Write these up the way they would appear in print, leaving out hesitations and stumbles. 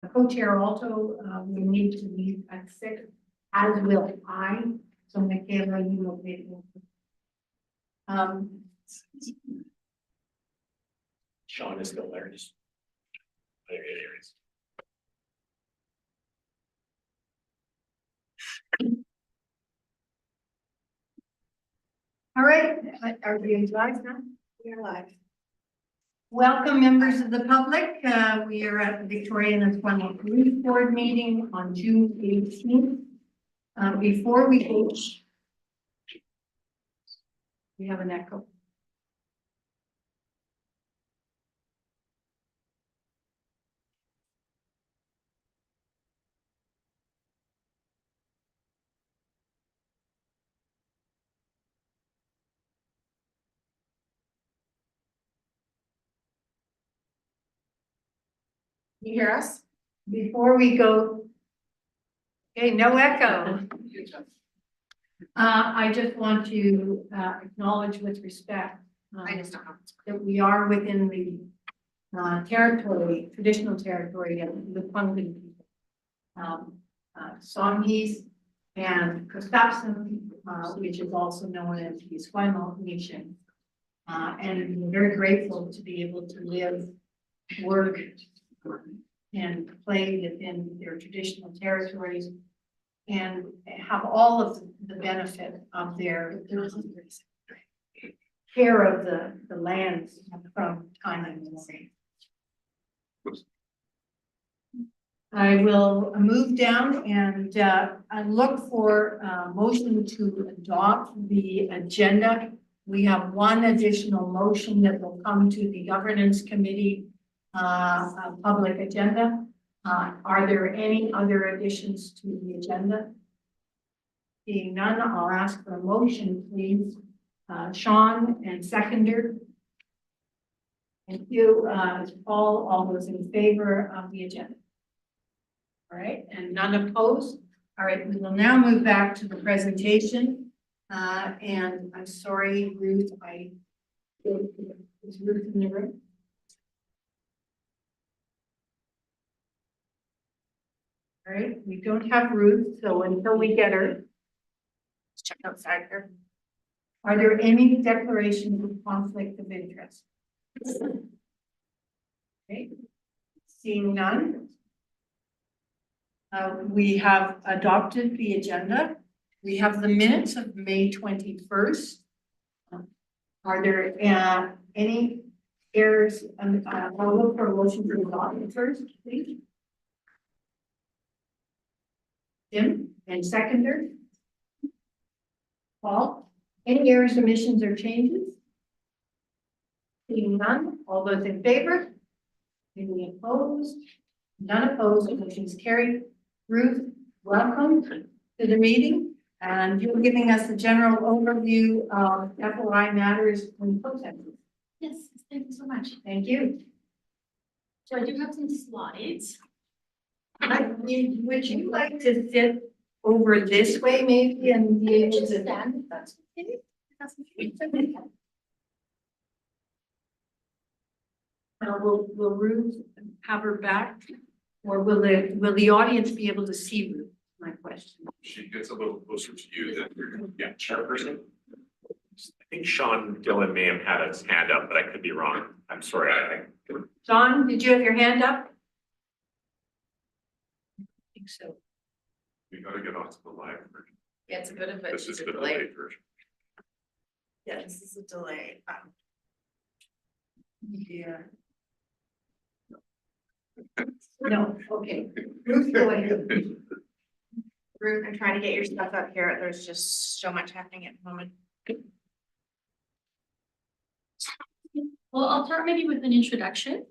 The co-chair also, will need to leave at 6, as will I. So Michaela, you will be able to. Sean is still there, just. There it is. All right, are we live now? We are live. Welcome, members of the public. We are at the Victoria and Esquimalt Police Board meeting on June 18th. Before we go, we have an echo. You hear us? Before we go, okay, no echo. I just want to acknowledge with respect I just don't know. that we are within the territory, traditional territory of the Pungan people. Songhees and Kostapsan, which is also known as the Esquimalt Nation. And we're very grateful to be able to live, work, and play within their traditional territories and have all of the benefit of their care of the lands from time immemorial. I will move down and I look for a motion to adopt the agenda. We have one additional motion that will come to the governance committee public agenda. Are there any other additions to the agenda? Being none, I'll ask for a motion, please. Sean and seconder. Thank you. Paul, all those in favor of the agenda? All right, and none opposed? All right, we will now move back to the presentation. And I'm sorry, Ruth, is Ruth in the room? All right, we don't have Ruth, so until we get her. Let's check outside here. Are there any declarations of conflict of interest? Okay, seeing none. We have adopted the agenda. We have the minutes of May 21st. Are there any errors? I'll look for a motion to adopt first, please. Jim and seconder. Paul, any errors, omissions, or changes? Seeing none, all those in favor? Any opposed? None opposed, motion is carried. Ruth, welcome to the meeting, and you're giving us a general overview of FOI matters in processes. Yes, thank you so much. Thank you. So I do have some slides. Would you like to sit over this way maybe and be able to Stand if that's okay. That's okay. will Ruth have her back? Or will the audience be able to see Ruth? My question. She gets a little closer to you than, yeah, chairperson. I think Sean Dillon may have had his hand up, but I could be wrong. I'm sorry, I think. John, did you have your hand up? I think so. We gotta get onto the live version. Yeah, it's a bit of a. This is the delay. delayed version. Yeah, this is a delay. Yeah. No, okay. Ruth, go ahead. Ruth, I'm trying to get your stuff up here. There's just so much happening at the moment. Well, I'll start maybe with an introduction.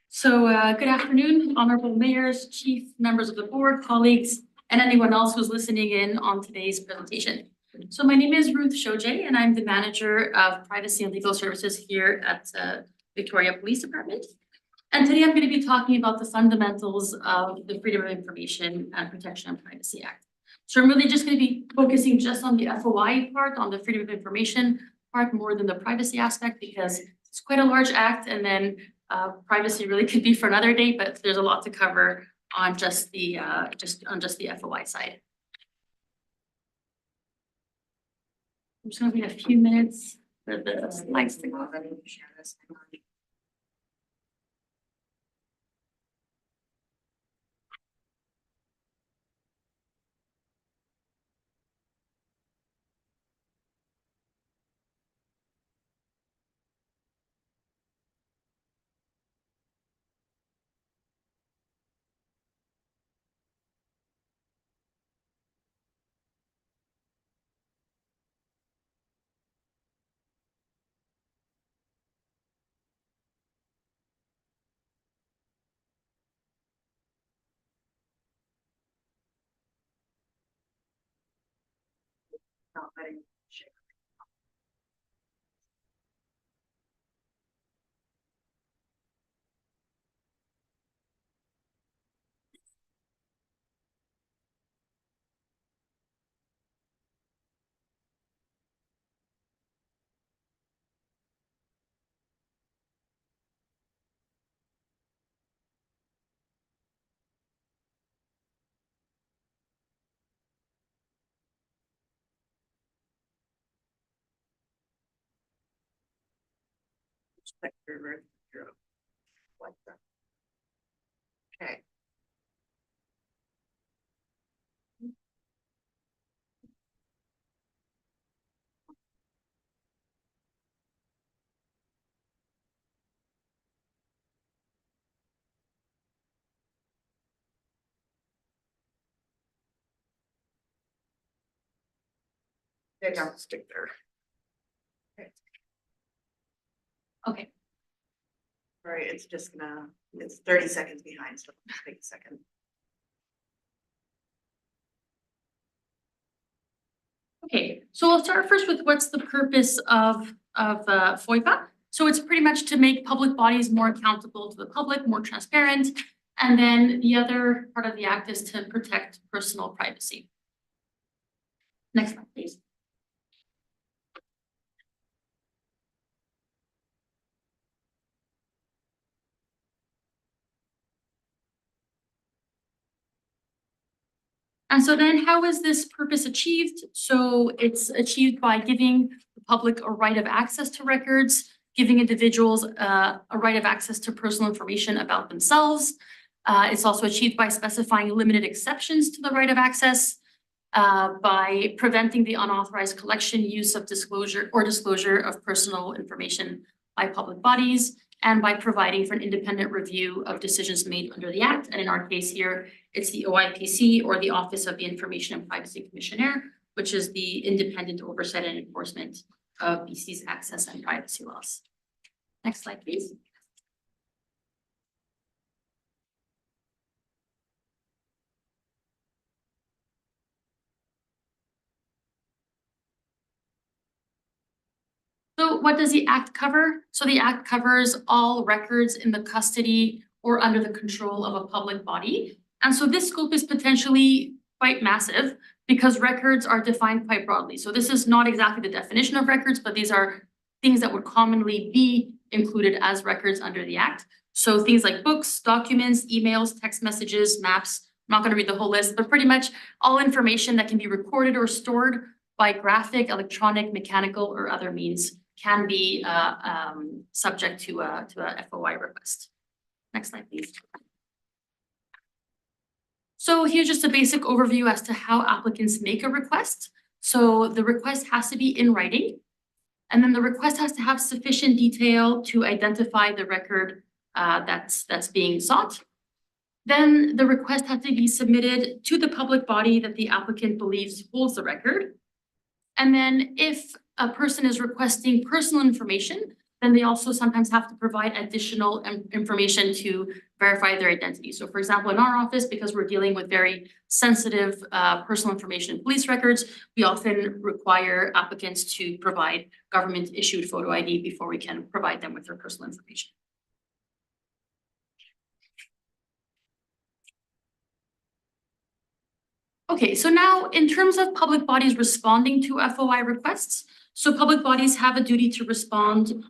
So good afternoon, honorable mayors, chief members of the board, colleagues, and anyone else who's listening in on today's presentation. So my name is Ruth Shoje, and I'm the manager of privacy and legal services here at Victoria Police Department. And today I'm going to be talking about the fundamentals of the Freedom of Information and Protection and Privacy Act. So I'm really just going to be focusing just on the FOI part, on the Freedom of Information part, more than the privacy aspect, because it's quite a large act, and then privacy really could be for another day, but there's a lot to cover on just the FOI side. I'm just gonna wait a few minutes for the slides to go. Share this. Hang on. Not letting share. Click through. Like that. Okay. There you go. Stick there. Okay, Sorry, it's just gonna, it's 30 seconds behind, so it'll take a second. okay, so I'll start first with what's the purpose of FOIPA. So it's pretty much to make public bodies more accountable to the public, more transparent. And then the other part of the act is to protect personal privacy. Next slide, please. And so then how is this purpose achieved? So it's achieved by giving the public a right of access to records, giving individuals a right of access to personal information about themselves. It's also achieved by specifying limited exceptions to the right of access, by preventing the unauthorized collection, use of disclosure of personal information by public bodies, and by providing for an independent review of decisions made under the Act. And in our case here, it's the OIPC, or the Office of the Information and Privacy Commissioner, which is the independent oversight and enforcement of BC's access and privacy laws. Next slide, please. So what does the Act cover? So the Act covers all records in the custody or under the control of a public body. And so this scope is potentially quite massive because records are defined quite broadly. So this is not exactly the definition of records, but these are things that would commonly be included as records under the Act. So things like books, documents, emails, text messages, maps. I'm not going to read the whole list, but pretty much all information that can be recorded or stored by graphic, electronic, mechanical, or other means can be subject to a FOI request. Next slide, please. So here's just a basic overview as to how applicants make a request. So the request has to be in writing, and then the request has to have sufficient detail to identify the record that's being sought. Then the request has to be submitted to the public body that the applicant believes holds the record. And then if a person is requesting personal information, then they also sometimes have to provide additional information to verify their identity. So for example, in our office, because we're dealing with very sensitive personal information in police records, we often require applicants to provide government issued photo ID before we can provide them with their personal information. Okay, so now in terms of public bodies responding to FOI requests, so public bodies have a duty to respond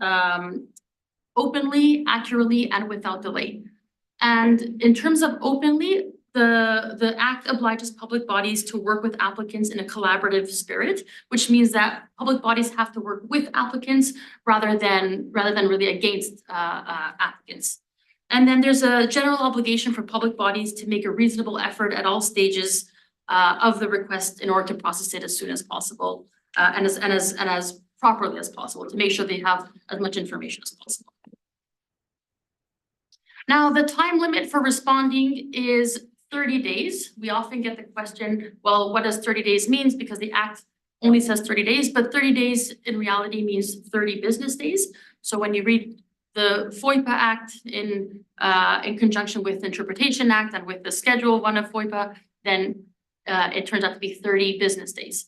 openly, accurately, and without delay. And in terms of openly, the act obliges public bodies to work with applicants in a collaborative spirit, which means that public bodies have to work with applicants rather than really against applicants. And then there's a general obligation for public bodies to make a reasonable effort at all stages of the request in order to process it as soon as possible and as properly as possible to make sure they have as much information as possible. Now, the time limit for responding is 30 days. We often get the question, well, what does 30 days means? Because the act only says 30 days, but 30 days in reality means 30 business days. So when you read the FOIPA Act in conjunction with the Interpretation Act and with the Schedule 1 of FOIPA, then it turns out to be 30 business days.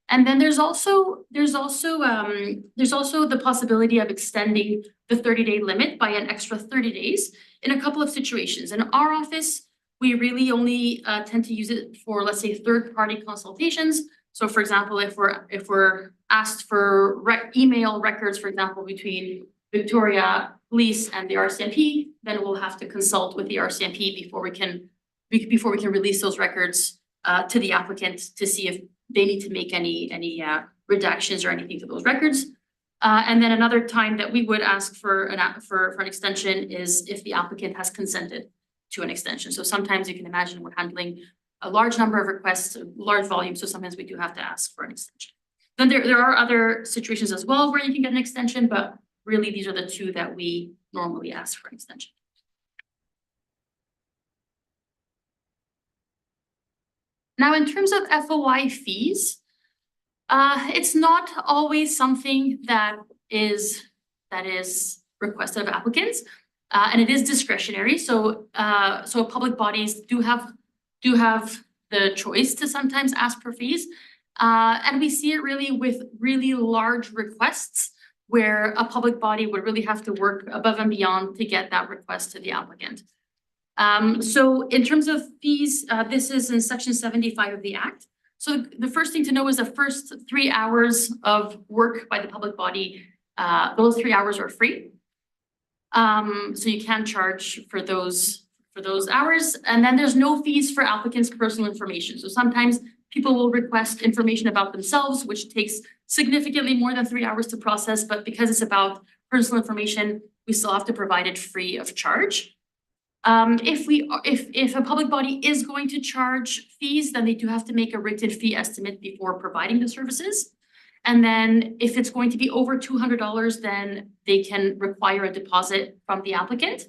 And then there's also the possibility of extending the 30-day limit by an extra 30 days in a couple of situations. In our office, we really only tend to use it for, let's say, third-party consultations. So for example, if we're asked for email records, for example, between Victoria Police and the RCMP, then we'll have to consult with the RCMP before we can release those records to the applicant to see if they need to make any redactions or anything to those records. And then another time that we would ask for an extension is if the applicant has consented to an extension. So sometimes you can imagine we're handling a large number of requests, a large volume, so sometimes we do have to ask for an extension. Then there are other situations as well where you can get an extension, but really these are the two that we normally ask for an extension. Now, in terms of FOI fees, it's not always something that is requested of applicants, and it is discretionary. So public bodies do have the choice to sometimes ask for fees, and we see it really with really large requests where a public body would really have to work above and beyond to get that request to the applicant. So in terms of fees, this is in section 75 of the Act. So the first thing to know is the first 3 hours of work by the public body, those 3 hours are free. So you can charge for those hours. And then there's no fees for applicants' personal information. So sometimes people will request information about themselves, which takes significantly more than 3 hours to process. But because it's about personal information, we still have to provide it free of charge. If a public body is going to charge fees, then they do have to make a written fee estimate before providing the services. And then if it's going to be over $200, then they can require a deposit from the applicant.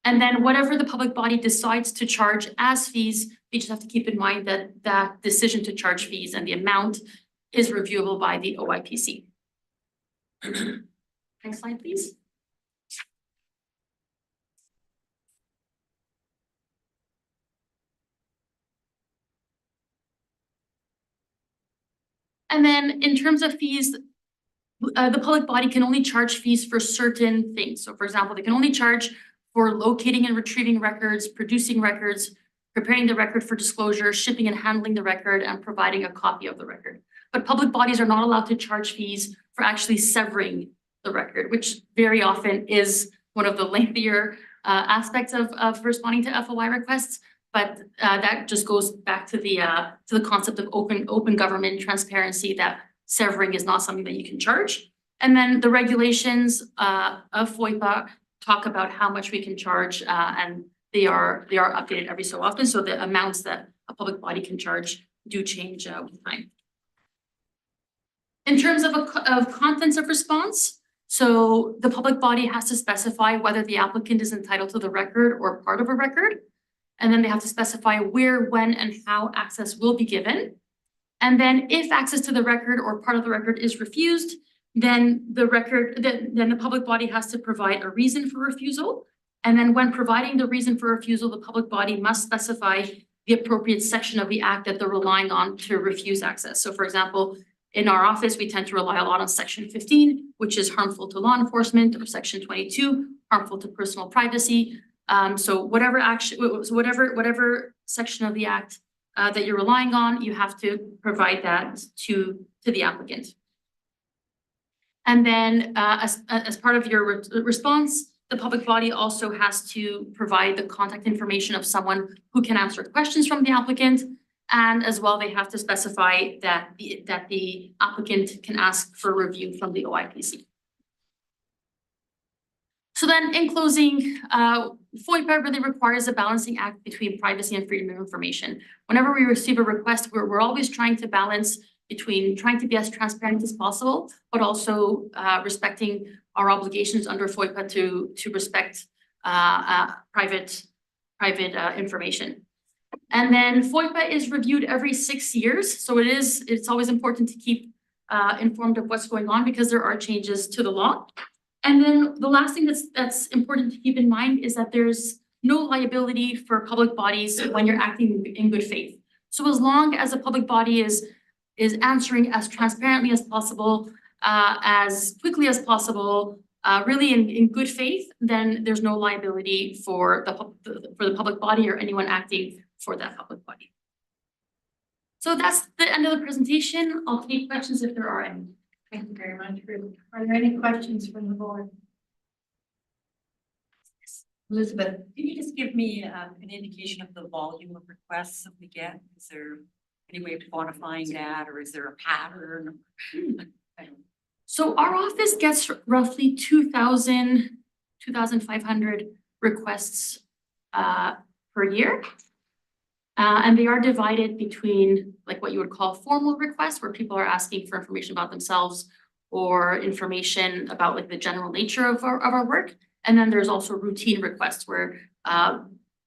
And then whatever the public body decides to charge as fees, they just have to keep in mind that that decision to charge fees and the amount is reviewable by the OIPC. Next slide, please. And then in terms of fees, the public body can only charge fees for certain things. So for example, they can only charge for locating and retrieving records, producing records, preparing the record for disclosure, shipping and handling the record, and providing a copy of the record. But public bodies are not allowed to charge fees for actually severing the record, which very often is one of the lengthier aspects of responding to FOI requests. But that just goes back to the concept of open government transparency, that severing is not something that you can charge. And then the regulations of FOIPA talk about how much we can charge, and they are updated every so often. So the amounts that a public body can charge do change with time. In terms of contents of response, so the public body has to specify whether the applicant is entitled to the record or part of a record. And then they have to specify where, when, and how access will be given. And then if access to the record or part of the record is refused, then the public body has to provide a reason for refusal. And then when providing the reason for refusal, the public body must specify the appropriate section of the Act that they're relying on to refuse access. So for example, in our office, we tend to rely a lot on Section 15, which is harmful to law enforcement, or Section 22, harmful to personal privacy. So whatever section of the Act that you're relying on, you have to provide that to the applicant. And then as part of your response, the public body also has to provide the contact information of someone who can answer questions from the applicant. And as well, they have to specify that the applicant can ask for review from the OIPC. So then in closing, FOIPA really requires a balancing act between privacy and freedom of information. Whenever we receive a request, we're always trying to balance between trying to be as transparent as possible, but also respecting our obligations under FOIPA to respect private information. And then FOIPA is reviewed every 6 years. So it's always important to keep informed of what's going on because there are changes to the law. And then the last thing that's important to keep in mind is that there's no liability for public bodies when you're acting in good faith. So as long as a public body is answering as transparently as possible, as quickly as possible, really in good faith, then there's no liability for the public body or anyone acting for that public body. So that's the end of the presentation. I'll take questions if there are any. Thank you very much, Ruth. Are there any questions from the board? Elizabeth? Can you just give me an indication of the volume of requests that we get? Is there any way of quantifying that, or is there a pattern? So our office gets roughly 2,500 requests per year. And they are divided between like what you would call formal requests, where people are asking for information about themselves or information about like the general nature of our work. And then there's also routine requests where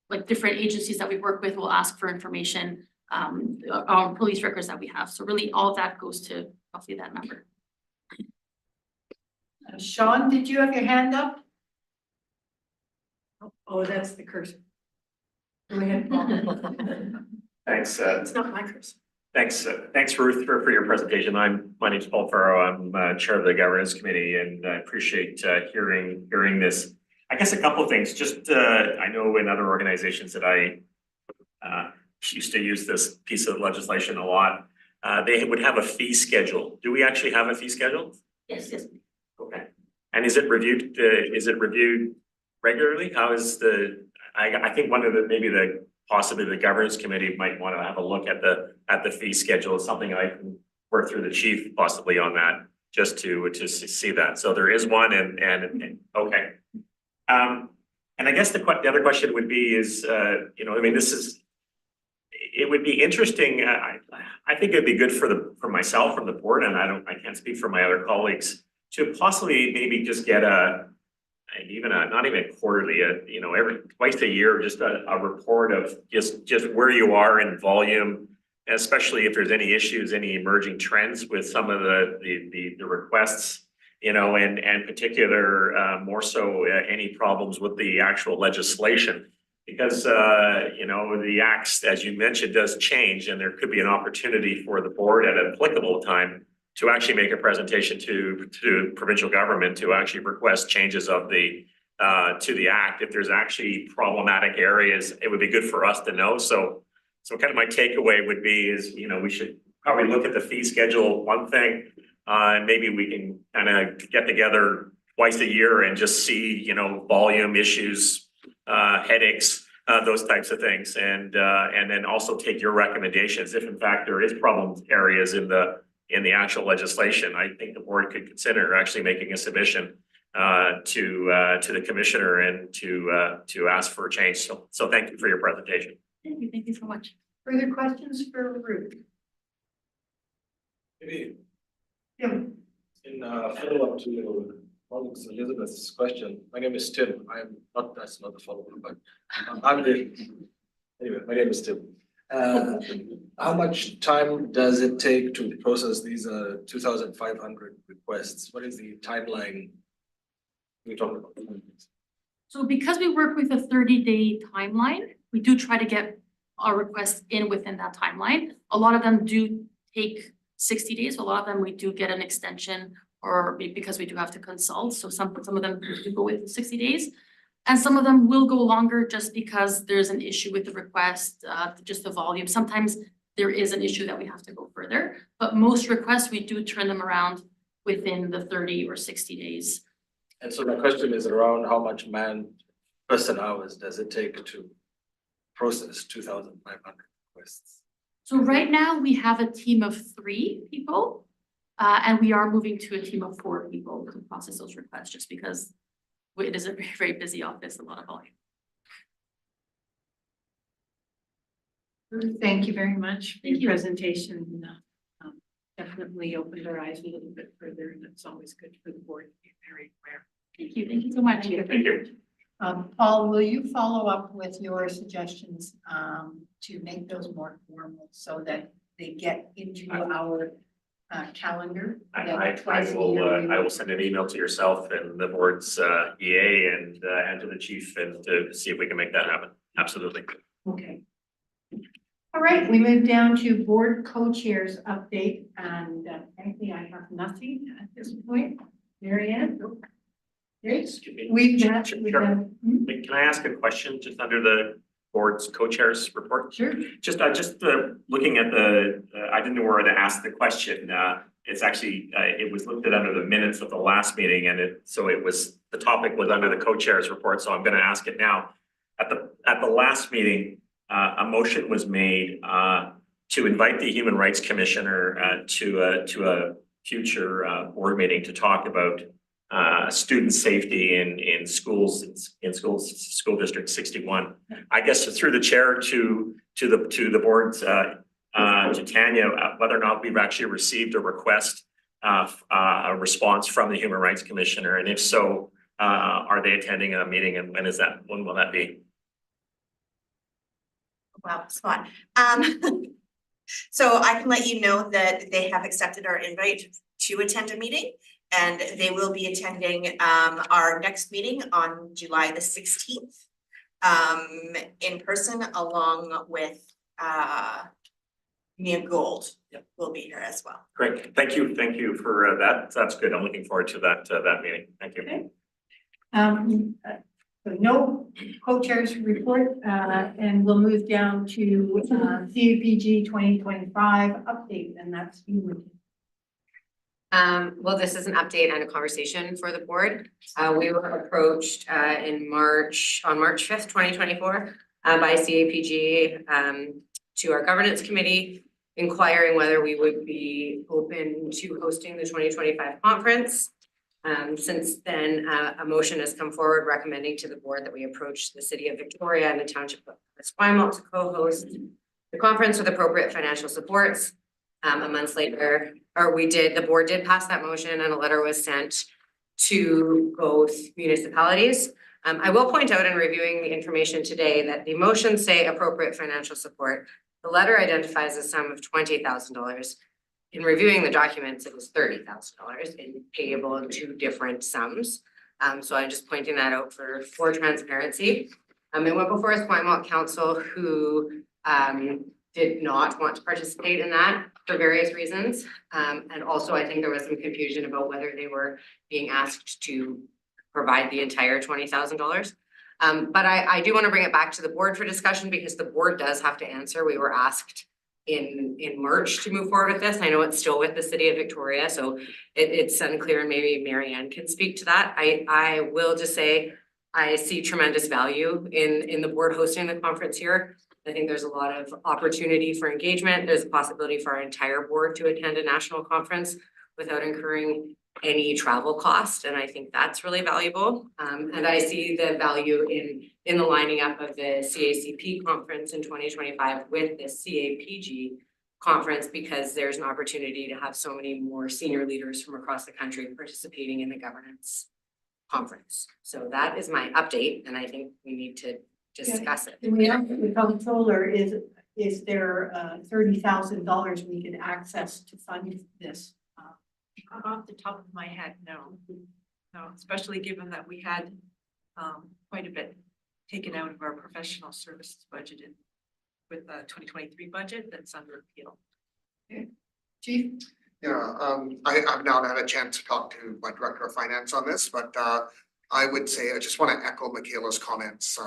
like different agencies that we work with will ask for information on police records that we have. So really all of that goes to roughly that number. Sean, did you have your hand up? Oh, that's the cursor. Go ahead, Paul. Thanks, It's not my cursor. thanks Ruth for your presentation. My name's Paul Farrow. I'm chair of the governance committee and I appreciate hearing this. I guess a couple of things, just I know in other organizations that I used to use this piece of legislation a lot. They would have a fee schedule. Do we actually have a fee schedule? Yes. Okay. And is it reviewed regularly? How is I think one of possibly the governance committee might want to have a look at the fee schedule. It's something I can work through the chief possibly on that, just to see that. So there is one and okay. And I guess the other question would be is, I mean, it would be interesting. I think it'd be good for myself from the board, and I can't speak for my other colleagues, to possibly maybe just get not even quarterly, every twice a year, just a report of just where you are in volume, especially if there's any issues, any emerging trends with some of the requests, and particular more so any problems with the actual legislation. Because, the acts, as you mentioned, does change, and there could be an opportunity for the board at an applicable time to actually make a presentation to provincial government to actually request changes of to the act. If there's actually problematic areas, it would be good for us to know. So kind of my takeaway would be is, we should probably look at the fee schedule, one thing, and maybe we can kind of get together twice a year and just see, volume issues, headaches, those types of things. And then also take your recommendations. If in fact there is problem areas in the actual legislation, I think the board could consider actually making a submission to the commissioner and to ask for a change. So thank you for your presentation. Thank you so much. Further questions for Ruth? Maybe Tim? in follow-up to colleagues Elizabeth's question, my name is Tim. That's not the follow-up, but anyway, my name is Tim. How much time does it take to process these 2,500 requests? What is the timeline we're talking about? So because we work with a 30-day timeline, we do try to get our requests in within that timeline. A lot of them do take 60 days. A lot of them we do get an extension or because we do have to consult. So some of them do go with 60 days. And some of them will go longer just because there's an issue with the request, just the volume. Sometimes there is an issue that we have to go further, but most requests, we do turn them around within the 30 or 60 days. And so my question is around how much person hours does it take to process 2,500 requests? So right now, we have a team of 3 people. And we are moving to a team of 4 people to process those requests, just because it is a very, very busy office, a lot of volume. Thank you very much for Thank your you. presentation. Definitely opened our eyes a little bit further, and it's always good for the board to be very aware. Thank you so much. Thank you. Paul, will you follow up with your suggestions to make those more formal so that they get into our calendar? that twice a year we I will send an email to yourself and the board's EA and to the chief and to see if we can make that happen. Absolutely. Okay. All right, we move down to board co-chairs update, and frankly, I have nothing at this point. Mary Ann? Great. Excuse me. We've got, Sure. hmm? Can I ask a question just under the board's co-chairs report? Sure. Just looking at I didn't know where to ask the question. It's actually, it was looked at under the minutes of the last meeting and the topic was under the co-chairs report, so I'm gonna ask it now. At the last meeting, a motion was made to invite the Human Rights Commissioner to a future board meeting to talk about student safety in schools, school district 61. I guess through the chair to the board's to Tanya, whether or not we've actually received a request a response from the Human Rights Commissioner, and if so, are they attending a meeting, and when will that be? Wow, spot. So I can let you know that they have accepted our invite to attend a meeting. And they will be attending our next meeting on July the 16th in person, along with Mia Gold will be here as well. Great, thank you for that. That's good. I'm looking forward to that meeting. Thank you. Okay. So no co-chairs report, and we'll move down to CAPG 2025 update, and that's you. Well, this is an update and a conversation for the board. We were approached on March 5th, 2024 by CAPG to our governance committee, inquiring whether we would be open to hosting the 2025 conference. Since then, a motion has come forward recommending to the board that we approach the city of Victoria and the township of Esquimalt to co-host the conference with appropriate financial supports. A month later, the board did pass that motion and a letter was sent to both municipalities. I will point out in reviewing the information today that the motions say appropriate financial support. The letter identifies a sum of $20,000. In reviewing the documents, it was $30,000 in payable in 2 different sums. So I'm just pointing that out for transparency. It went before Esquimalt Council, who did not want to participate in that for various reasons. And also I think there was some confusion about whether they were being asked to provide the entire $20,000. But I do want to bring it back to the board for discussion because the board does have to answer. We were asked in March to move forward with this. I know it's still with the city of Victoria, so it's unclear, and maybe Mary Ann can speak to that. I will just say I see tremendous value in the board hosting the conference here. I think there's a lot of opportunity for engagement. There's a possibility for our entire board to attend a national conference without incurring any travel cost, and I think that's really valuable. And I see the value in the lining up of the CACP conference in 2025 with the CAPG conference, because there's an opportunity to have so many more senior leaders from across the country participating in the governance conference. So that is my update, and I think we need to discuss it. And we have the comptroller, is there $30,000 we can access to fund this? Off the top of my head, no. No, especially given that we had quite a bit taken out of our professional services budgeted with the 2023 budget that's under appeal. Chief? Yeah, I've now had a chance to talk to my director of finance on this, but I would say, I just want to echo Michaela's comments.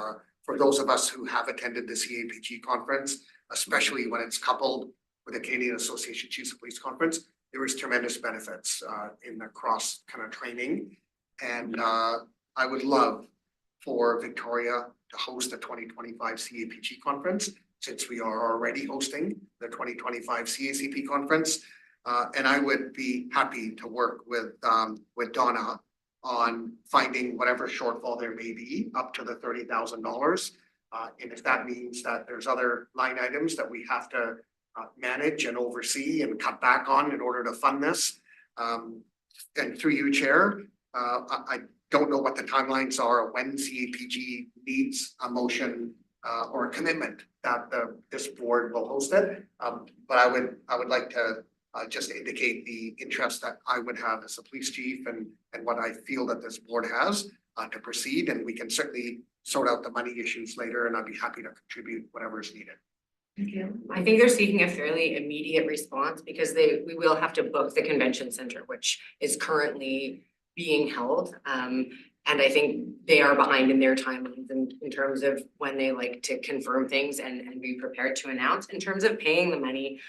For those of us who have attended the CAPG conference, especially when it's coupled with the Canadian Association of Chiefs of Police conference, there is tremendous benefits in the cross kind of training And I would love for Victoria to host the 2025 CAPG conference, since we are already hosting the 2025 CACP conference. And I would be happy to work with Donna on finding whatever shortfall there may be up to the $30,000. And if that means that there's other line items that we have to manage and oversee and cut back on in order to fund this. And through you, Chair, I don't know what the timelines are when CAPG needs a motion or a commitment that this board will host it. But I would like to just indicate the interest that I would have as a police chief and what I feel that this board has to proceed, and we can certainly sort out the money issues later, and I'd be happy to contribute whatever is needed. Thank you. I think they're seeking a fairly immediate response because we will have to book the convention center, which is currently being held. And I think they are behind in their timelines in terms of when they like to confirm things and be prepared to announce. In terms of paying the money,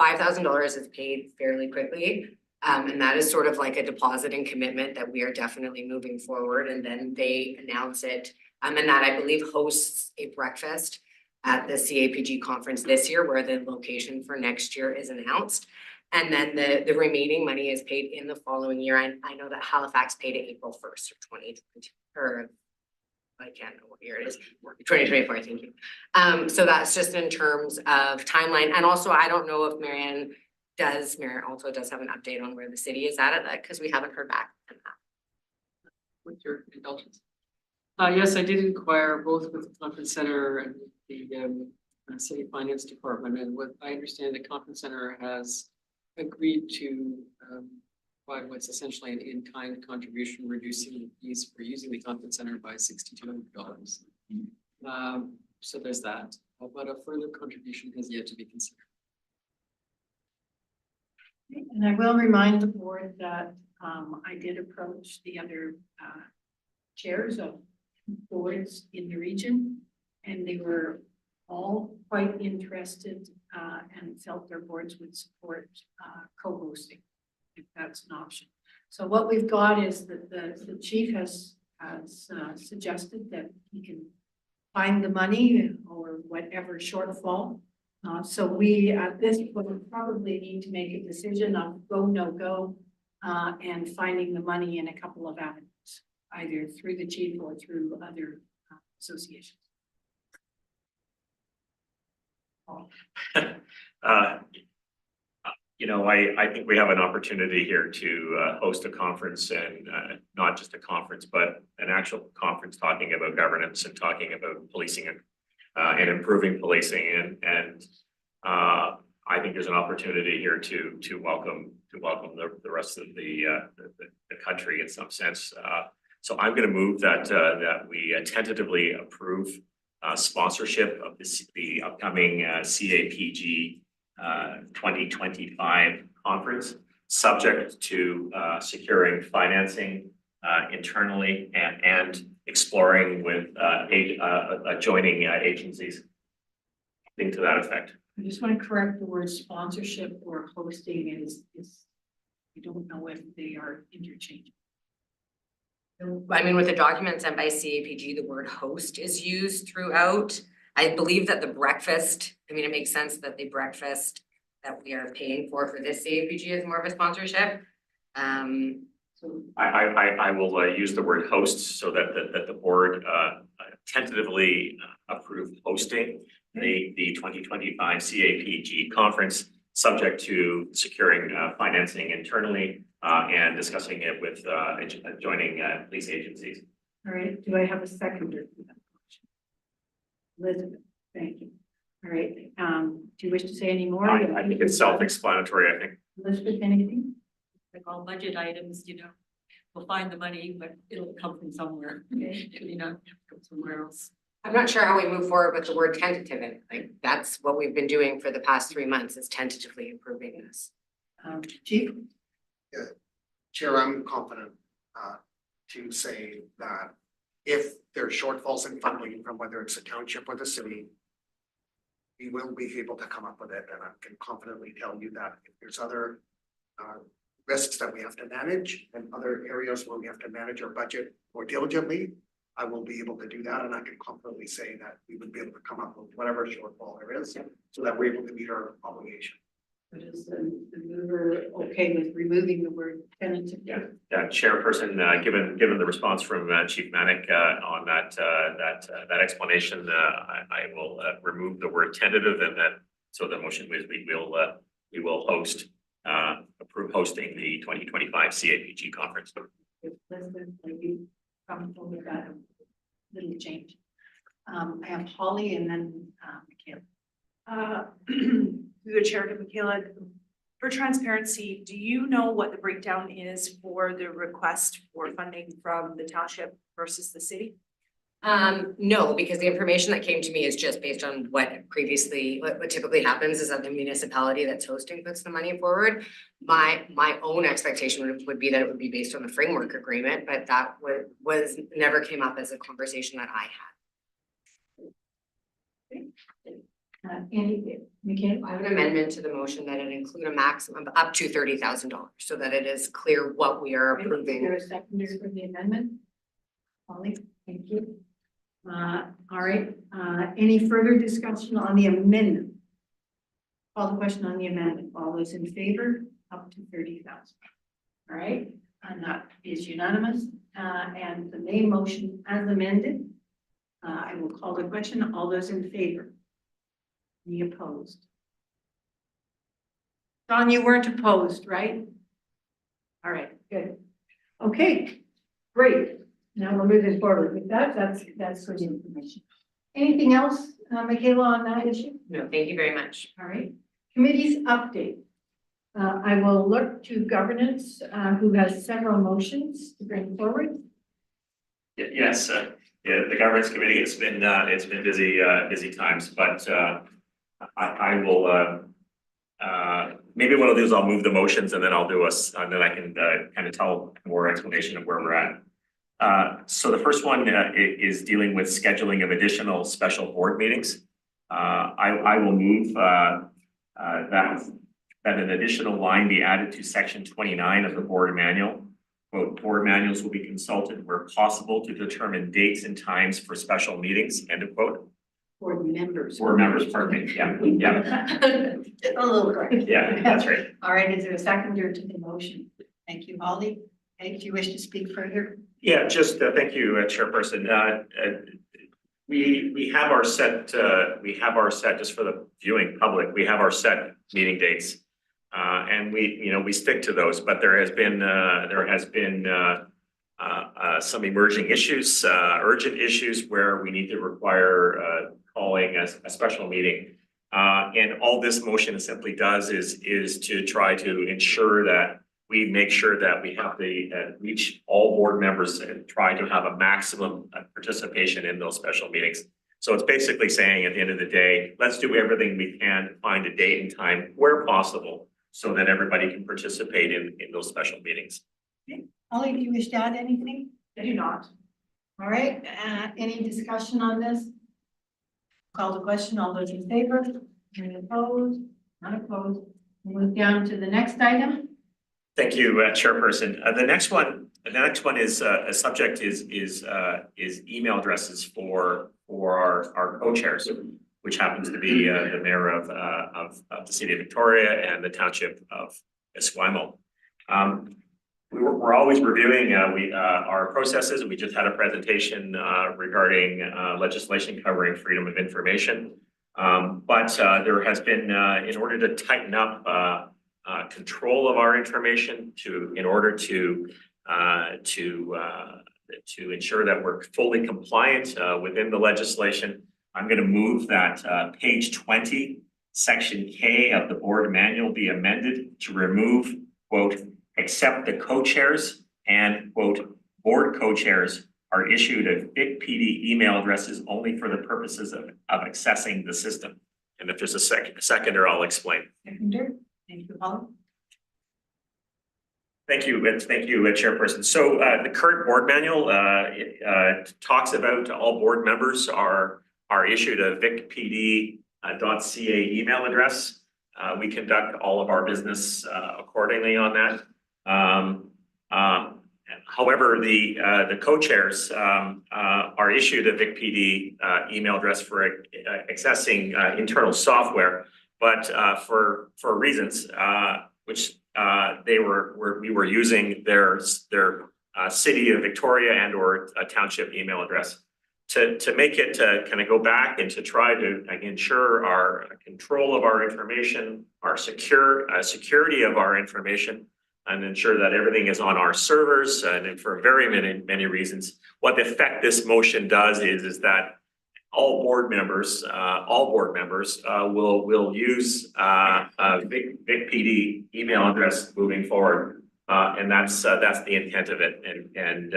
$5,000 is paid fairly quickly. And that is sort of like a deposit and commitment that we are definitely moving forward, and then they announce it. And that I believe hosts a breakfast at the CAPG conference this year, where the location for next year is announced. And then the remaining money is paid in the following year. I know that Halifax paid it April 1st of 2022, or I can't know what year it is, 2024, thank you. So that's just in terms of timeline. And also, I don't know if Marianne also does have an update on where the city is at that, because we haven't heard back from that. With your indulgence. Yes, I did inquire both with the conference center and the city finance department, and what I understand, the conference center has agreed to provide what's essentially an in-kind contribution, reducing the fees for using the conference center by $6,200. So there's that, but a further contribution has yet to be considered. And I will remind the board that I did approach the other chairs of boards in the region, and they were all quite interested and felt their boards would support co-hosting if that's an option. So what we've got is that the chief has suggested that he can find the money or whatever shortfall. So we at this point probably need to make a decision of go, no go, and finding the money in a couple of avenues, either through the chief or through other associations. You know, I think we have an opportunity here to host a conference, and not just a conference, but an actual conference talking about governance and talking about policing and improving policing. And I think there's an opportunity here to welcome the rest of the country in some sense. So I'm going to move that we tentatively approve sponsorship of the upcoming CAPG 2025 conference, subject to securing financing internally and exploring with adjoining agencies. Thing to that effect. I just want to correct the word sponsorship or hosting is I don't know if they are interchangeable. I mean, with the document sent by CAPG, the word host is used throughout. I believe that the breakfast, I mean, it makes sense that the breakfast that we are paying for this CAPG is more of a sponsorship. So I will use the word host so that the board tentatively approve hosting the 2025 CAPG conference, subject to securing financing internally and discussing it with adjoining police agencies. All right, do I have a seconder for that motion? Elizabeth, thank you. All right, do you wish to say any more? I think it's self-explanatory, I think. Elizabeth, anything? Like all budget items, you know, we'll find the money, but it'll come from somewhere. Okay. You know, come somewhere else. I'm not sure how we move forward with the word tentative in it. Like, that's what we've been doing for the past 3 months, is tentatively approving this. Chief? Chair, I'm confident to say that if there are shortfalls in funding from whether it's the township or the city, we will be able to come up with it, and I can confidently tell you that if there's other risks that we have to manage and other areas where we have to manage our budget more diligently, I will be able to do that, and I can confidently say that we would be able to come up with whatever shortfall there is, so that we're able to meet our obligation. But is the mover okay with removing the word tentative? Yeah, Chairperson, given the response from Chief Manic on that explanation, I will remove the word tentative, and then, so the motion is we will approve hosting the 2025 CAPG conference. Elizabeth, are you comfortable with that little change? I have Holly and then Michaela. Through the chair to Michaela, for transparency, do you know what the breakdown is for the request for funding from the township versus the city? No, because the information that came to me is just based on what typically happens is that the municipality that's hosting puts the money forward. My own expectation would be that it would be based on the framework agreement, but that was never came up as a conversation that I had. Michaela? I have an amendment to the motion that it include a maximum of up to $30,000, so that it is clear what we are Is approving. there a seconder for the amendment? Holly, thank you. All right, any further discussion on the amendment? Call the question on the amendment. All those in favor, up to 30,000. All right, and that is unanimous. And the main motion as amended, I will call the question. All those in favor? Any opposed? Don, you weren't opposed, right? All right, good. Okay, great. Now we're moving forward with that. That's good information. Anything else, Michaela, on that issue? No, thank you very much. All right. Committee's update. I will look to governance, who has several motions to bring forward. Yes, the governance committee, it's been busy times, but I will maybe what I'll do is I'll move the motions and then I'll do and then I can kind of tell more explanation of where we're at. So the first one is dealing with scheduling of additional special board meetings. I will move that an additional line be added to section 29 of the board manual. Quote, board manuals will be consulted where possible to determine dates and times for special meetings, end of quote. Board members. Board members, pardon me, yeah. A little correct. Yeah, that's right. All right, is there a seconder to the motion? Thank you, Holly. Okay, do you wish to speak further? Yeah, just thank you, Chairperson. We have our set, just for the viewing public, we have our set meeting dates. And we stick to those, but there has been some emerging issues, urgent issues where we need to require calling a special meeting. And all this motion simply does is to try to ensure that we make sure that we have reach all board members and try to have a maximum participation in those special meetings. So it's basically saying at the end of the day, let's do everything we can to find a date and time where possible so that everybody can participate in those special meetings. Holly, do you wish to add anything? I do not. All right, any discussion on this? Call the question, all those in favor? Any opposed? Not opposed. We'll move down to the next item. Thank you, Chairperson. The next one is a subject is email addresses for our co-chairs, which happens to be the mayor of the city of Victoria and the township of Esquimalt. We're always reviewing our processes, and we just had a presentation regarding legislation covering freedom of information. But there has been, in order to tighten up control of our information, in order to ensure that we're fully compliant within the legislation, I'm going to move that page 20, section K of the board manual be amended to remove, quote, except the co-chairs and, quote, board co-chairs are issued a VicPD email addresses only for the purposes of accessing the system. And if there's a seconder, I'll explain. Seconder, thank you, Holly. Thank you, Chairperson. So the current board manual talks about all board members are issued a VicPD.ca email address. We conduct all of our business accordingly on that. However, the co-chairs are issued a Vic PD email address for accessing internal software, but for reasons which we were using their city of Victoria and or a township email address. To make it kind of go back and to try to ensure our control of our information, our security of our information, and ensure that everything is on our servers, and for very many reasons. What the effect this motion does is that all board members will use Vic PD email address moving forward, and that's the intent of it. And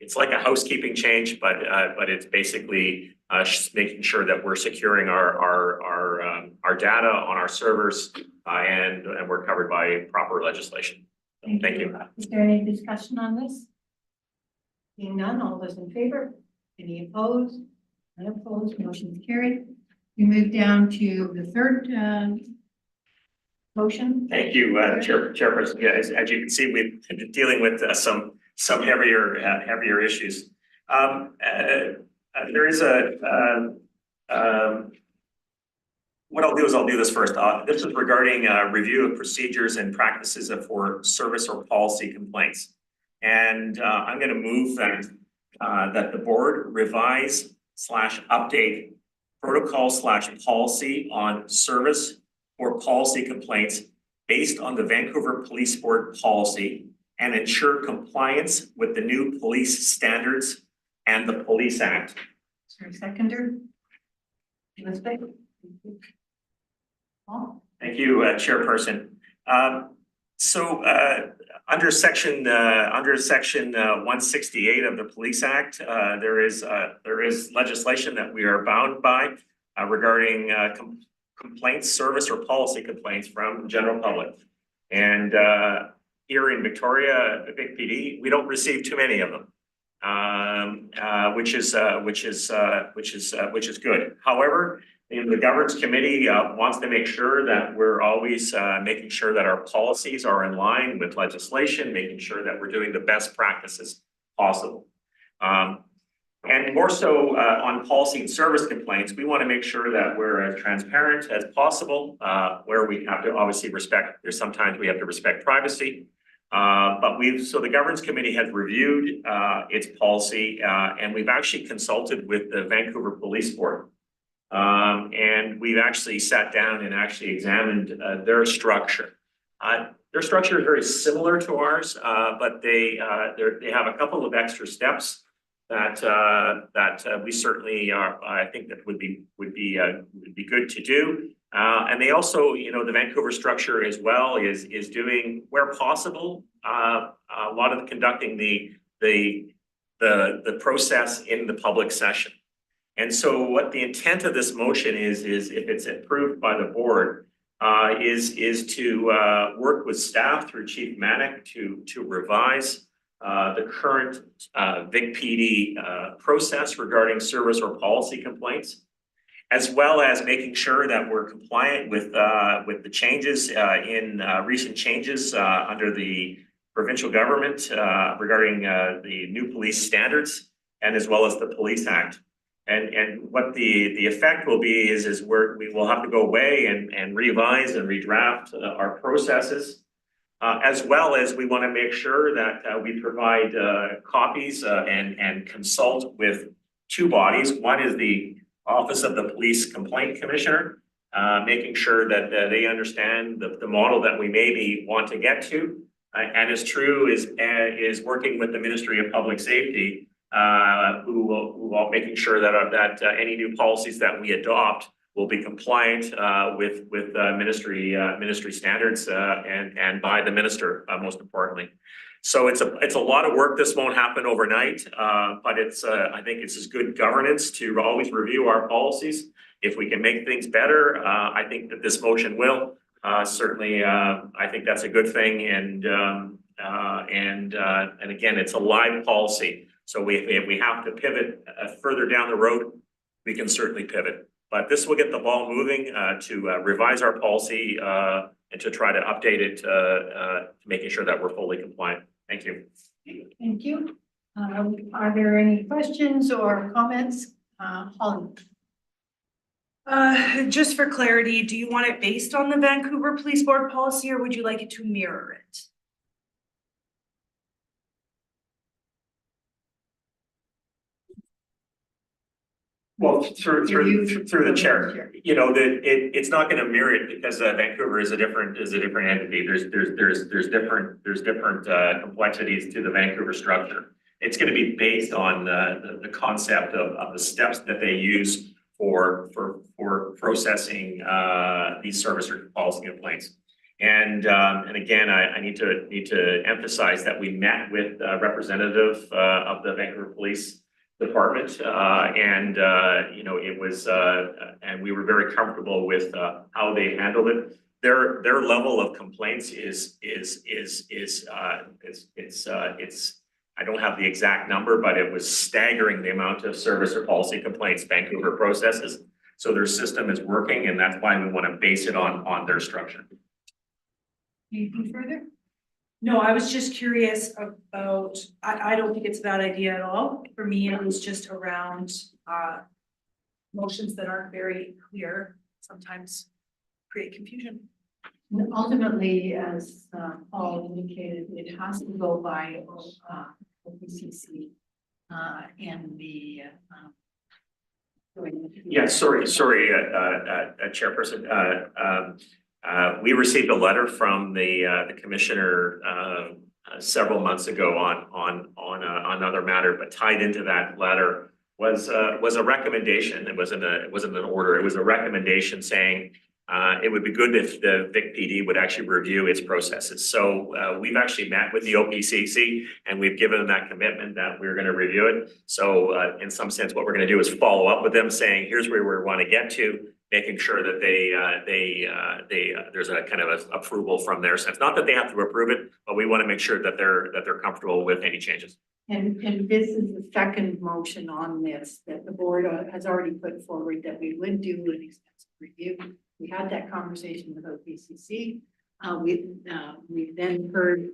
it's like a housekeeping change, but it's basically just making sure that we're securing our data on our servers, and we're covered by proper legislation. Thank you. Is there any discussion on this? Seeing none, all those in favor? Any opposed? None opposed, motion is carried. We move down to the third motion. Thank you, Chairperson. Yeah, as you can see, we've been dealing with some heavier issues. There is what I'll do is I'll do this first. This is regarding review of procedures and practices for service or policy complaints. And I'm going to move that the board revise / update protocol / policy on service or policy complaints based on the Vancouver Police Board policy and ensure compliance with the new police standards and the Police Act. Is there a seconder? Elizabeth? Paul? Thank you, Chairperson. Under section 168 of the Police Act, there is legislation that we are bound by regarding complaints, service or policy complaints from the general public. And here in Victoria, Vic PD, we don't receive too many of them, which is good. However, the governance committee wants to make sure that we're always making sure that our policies are in line with legislation, making sure that we're doing the best practices possible. And more so on policy and service complaints, we want to make sure that we're as transparent as possible, where we have to obviously sometimes we have to respect privacy. So the governance committee has reviewed its policy, and we've actually consulted with the Vancouver Police Board. And we've actually sat down and actually examined their structure. Their structure is very similar to ours, but they have a couple of extra steps that we certainly I think that would be good to do. And they also, the Vancouver structure as well is doing, where possible, a lot of conducting the process in the public session. And so what the intent of this motion is if it's approved by the board, is to work with staff through Chief Manick to revise the current Vic PD process regarding service or policy complaints, as well as making sure that we're compliant with the changes recent changes under the provincial government regarding the new police standards, and as well as the Police Act. And what the effect will be is we will have to go away and revise and redraft our processes, as well as we want to make sure that we provide copies and consult with two bodies. One is the Office of the Police Complaint Commissioner, making sure that they understand the model that we maybe want to get to, and as true is working with the Ministry of Public Safety, who will making sure that any new policies that we adopt will be compliant with ministry standards and by the minister, most importantly. So it's a lot of work. This won't happen overnight, but I think it's just good governance to always review our policies. If we can make things better, I think that this motion will. Certainly, I think that's a good thing. And again, it's a live policy. So if we have to pivot further down the road, we can certainly pivot. But this will get the ball moving to revise our policy and to try to update it, making sure that we're fully compliant. Thank you. Thank you. Are there any questions or comments? Holly? Just for clarity, do you want it based on the Vancouver Police Board policy, or would you like it to mirror it? Well, through You- the chair, you know, it's not gonna mirror it because Vancouver is a different entity. There's different complexities to the Vancouver structure. It's gonna be based on the concept of the steps that they use for processing these service or policy complaints. And again, I need to emphasize that we met with a representative of the Vancouver Police Department, and you know, it was and we were very comfortable with how they handled it. Their level of complaints is I don't have the exact number, but it was staggering the amount of service or policy complaints Vancouver processes. So their system is working, and that's why we want to base it on their structure. Anything further? No, I was just curious about, I don't think it's a bad idea at all. For me, it was just around motions that aren't very clear, sometimes create confusion. Ultimately, as Paul indicated, it has to go by OPCC and the. Yeah, sorry, Chairperson. We received a letter from the commissioner several months ago on another matter, but tied into that letter was a recommendation. It wasn't an order. It was a recommendation saying it would be good if the Vic PD would actually review its processes. So we've actually met with the OPCC and we've given them that commitment that we're going to review it. So in some sense, what we're going to do is follow up with them saying, here's where we want to get to, making sure that there's a kind of approval from their sense. Not that they have to approve it, but we want to make sure that they're comfortable with any changes. And this is the second motion on this that the board has already put forward that we would do an extensive review. We had that conversation with OPCC. We then heard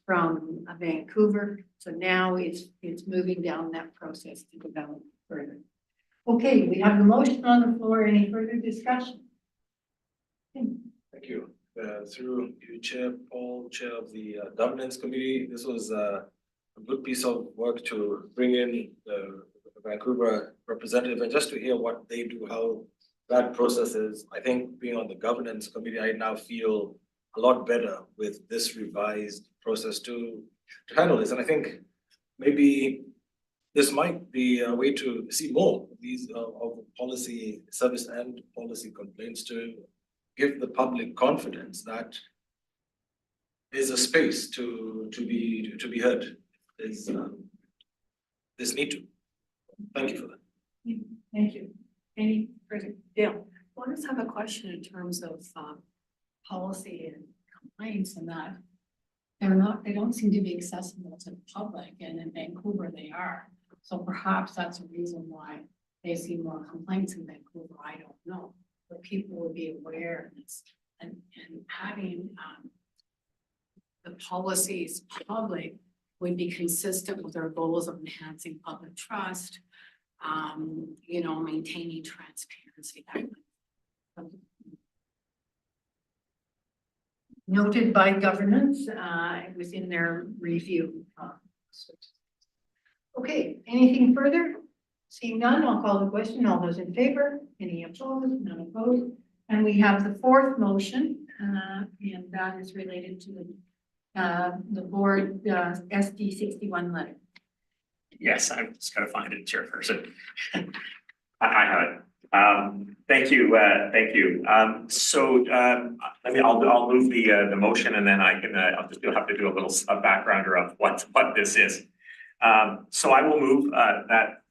from Vancouver. So now it's moving down that process to develop further. Okay, we have the motion on the floor. Any further discussion? Thank you. Through you, Chair Paul, Chair of the Governance Committee, this was a good piece of work to bring in the Vancouver representative and just to hear what they do, how that process is. I think being on the Governance Committee, I now feel a lot better with this revised process to handle this. And I think maybe this might be a way to see more of these of policy service and policy complaints to give the public confidence that there's a space to be heard. There's need to. Thank you for that. Thank you. Any further? Dale? Well, I just have a question in terms of policy and complaints and that. They don't seem to be accessible to the public, and in Vancouver they are. So perhaps that's a reason why they see more complaints in Vancouver. I don't know, but people would be aware of this and having the policies public would be consistent with our goals of enhancing public trust, you know, maintaining transparency. Noted by governance, within their review. Okay, anything further? Seeing none, I'll call the question. All those in favor? Any opposed? None opposed? And we have the fourth motion, and that is related to the board SD 61 letter. Yes, I'm just gonna find it, Chairperson. I have it. Thank you. I'll move the motion and then I'll just have to do a little backgrounder of what this is. So I will move that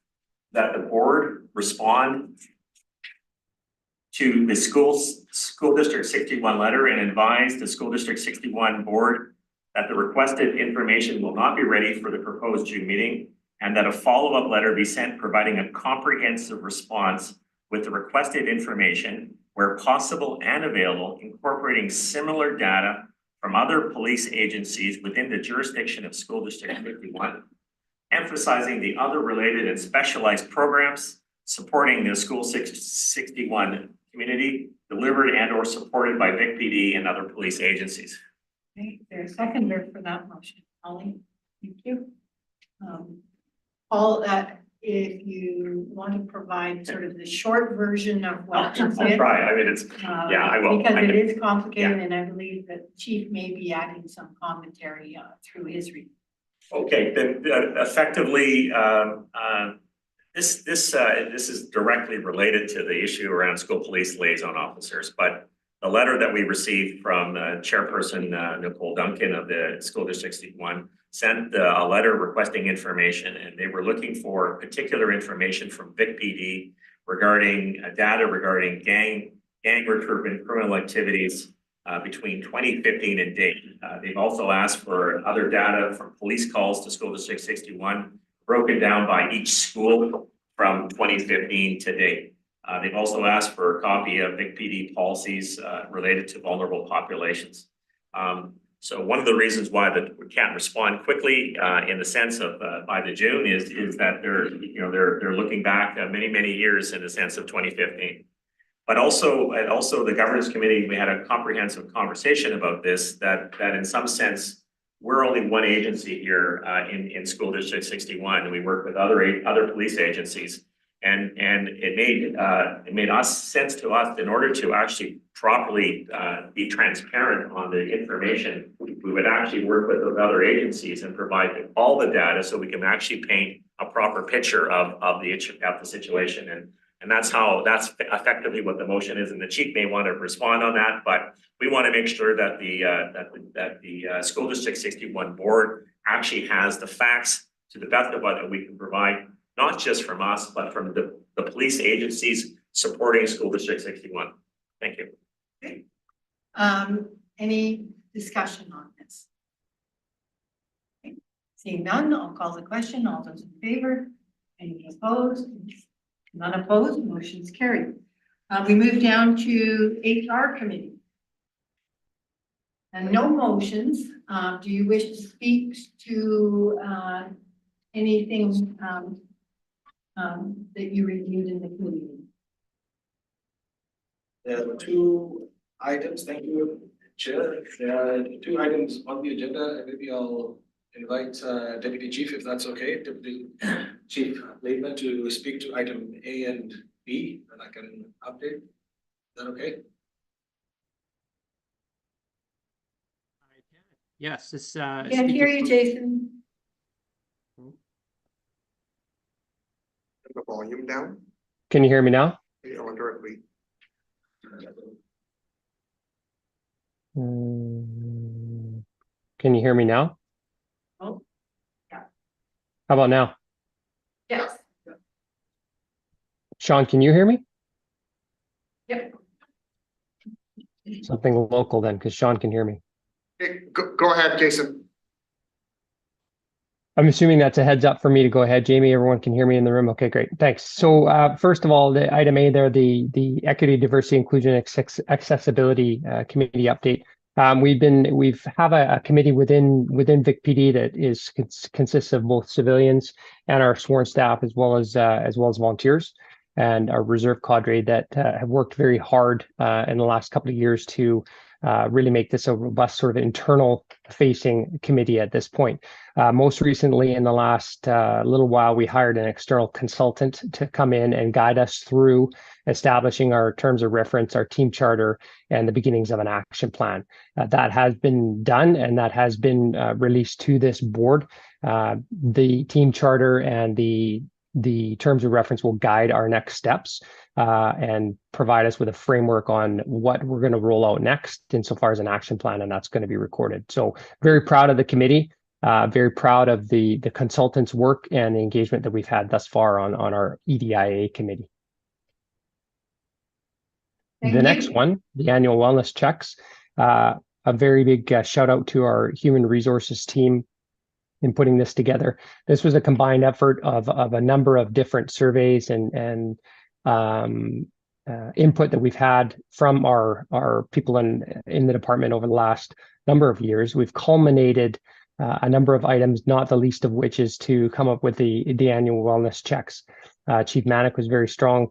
the board respond to the school district 61 letter and advise the school district 61 board that the requested information will not be ready for the proposed June meeting, and that a follow-up letter be sent providing a comprehensive response with the requested information where possible and available, incorporating similar data from other police agencies within the jurisdiction of School District 51, emphasizing the other related and specialized programs supporting the School 61 community, delivered and or supported by Vic PD and other police agencies. Okay, there's a seconder for that motion. Holly, thank you. Paul, if you want to provide sort of the short version of what I'll is it. try, I mean, it's, yeah, I will. Because I it can- is complicated and I believe that Chief may be adding some commentary through his reading. Okay, then effectively, this is directly related to the issue around school police liaison officers, but the letter that we received from Chairperson Nicole Duncan of the School District 61 sent a letter requesting information, and they were looking for particular information from Vic PD regarding data regarding gang recruitment, criminal activities between 2015 and date. They've also asked for other data from police calls to School District 61, broken down by each school from 2015 to date. They've also asked for a copy of Vic PD policies related to vulnerable populations. So one of the reasons why we can't respond quickly in the sense of by the June is that they're looking back many years in the sense of 2015. But also the governance committee, we had a comprehensive conversation about this, that in some sense, we're only one agency here in School District 61, and we work with other police agencies. And it made sense to us in order to actually properly be transparent on the information, we would actually work with those other agencies and provide all the data so we can actually paint a proper picture of the situation. And that's effectively what the motion is. And the chief may want to respond on that, but we want to make sure that the School District 61 board actually has the facts to the best of what we can provide, not just from us, but from the police agencies supporting School District 61. Thank you. Okay. Any discussion on this? Okay. Seeing none, I'll call the question. All those in favor? Any opposed? None opposed, motion's carried. We move down to HR committee. And no motions. Do you wish to speak to anything that you reviewed in the committee? There are two items, thank you, Chair. There are two items on the agenda, and maybe I'll invite Deputy Chief, if that's okay, Deputy Chief Laidman to speak to item A and B, and I can update. Is that okay? Yes, this. Can't hear you, Jason. The volume down. Can you hear me now? I wonder if we. Can you hear me now? Oh, yeah. How about now? Yes. Sean, can you hear me? Yep. Something local then, because Sean can hear me. Hey, go ahead, Jason. I'm assuming that's a heads up for me to go ahead. Jamie, everyone can hear me in the room. Okay, great. Thanks. So first of all, the item A there, the Equity, Diversity, Inclusion, Accessibility Committee update. We've have a committee within Vic PD that consists of both civilians and our sworn staff, as well as volunteers and our reserve cadre that have worked very hard in the last couple of years to really make this a robust sort of internal facing committee at this point. Most recently in the last little while, we hired an external consultant to come in and guide us through establishing our terms of reference, our team charter, and the beginnings of an action plan. That has been done and that has been released to this board. The team charter and the terms of reference will guide our next steps and provide us with a framework on what we're going to roll out next insofar as an action plan, and that's going to be recorded. So very proud of the committee, very proud of the consultants' work and the engagement that we've had thus far on our EDIA committee. The next one, the annual wellness checks, a very big shout out to our human resources team in putting this together. This was a combined effort of a number of different surveys and input that we've had from our people in the department over the last number of years, we've culminated a number of items, not the least of which is to come up with the annual wellness checks. Chief Manick was a very strong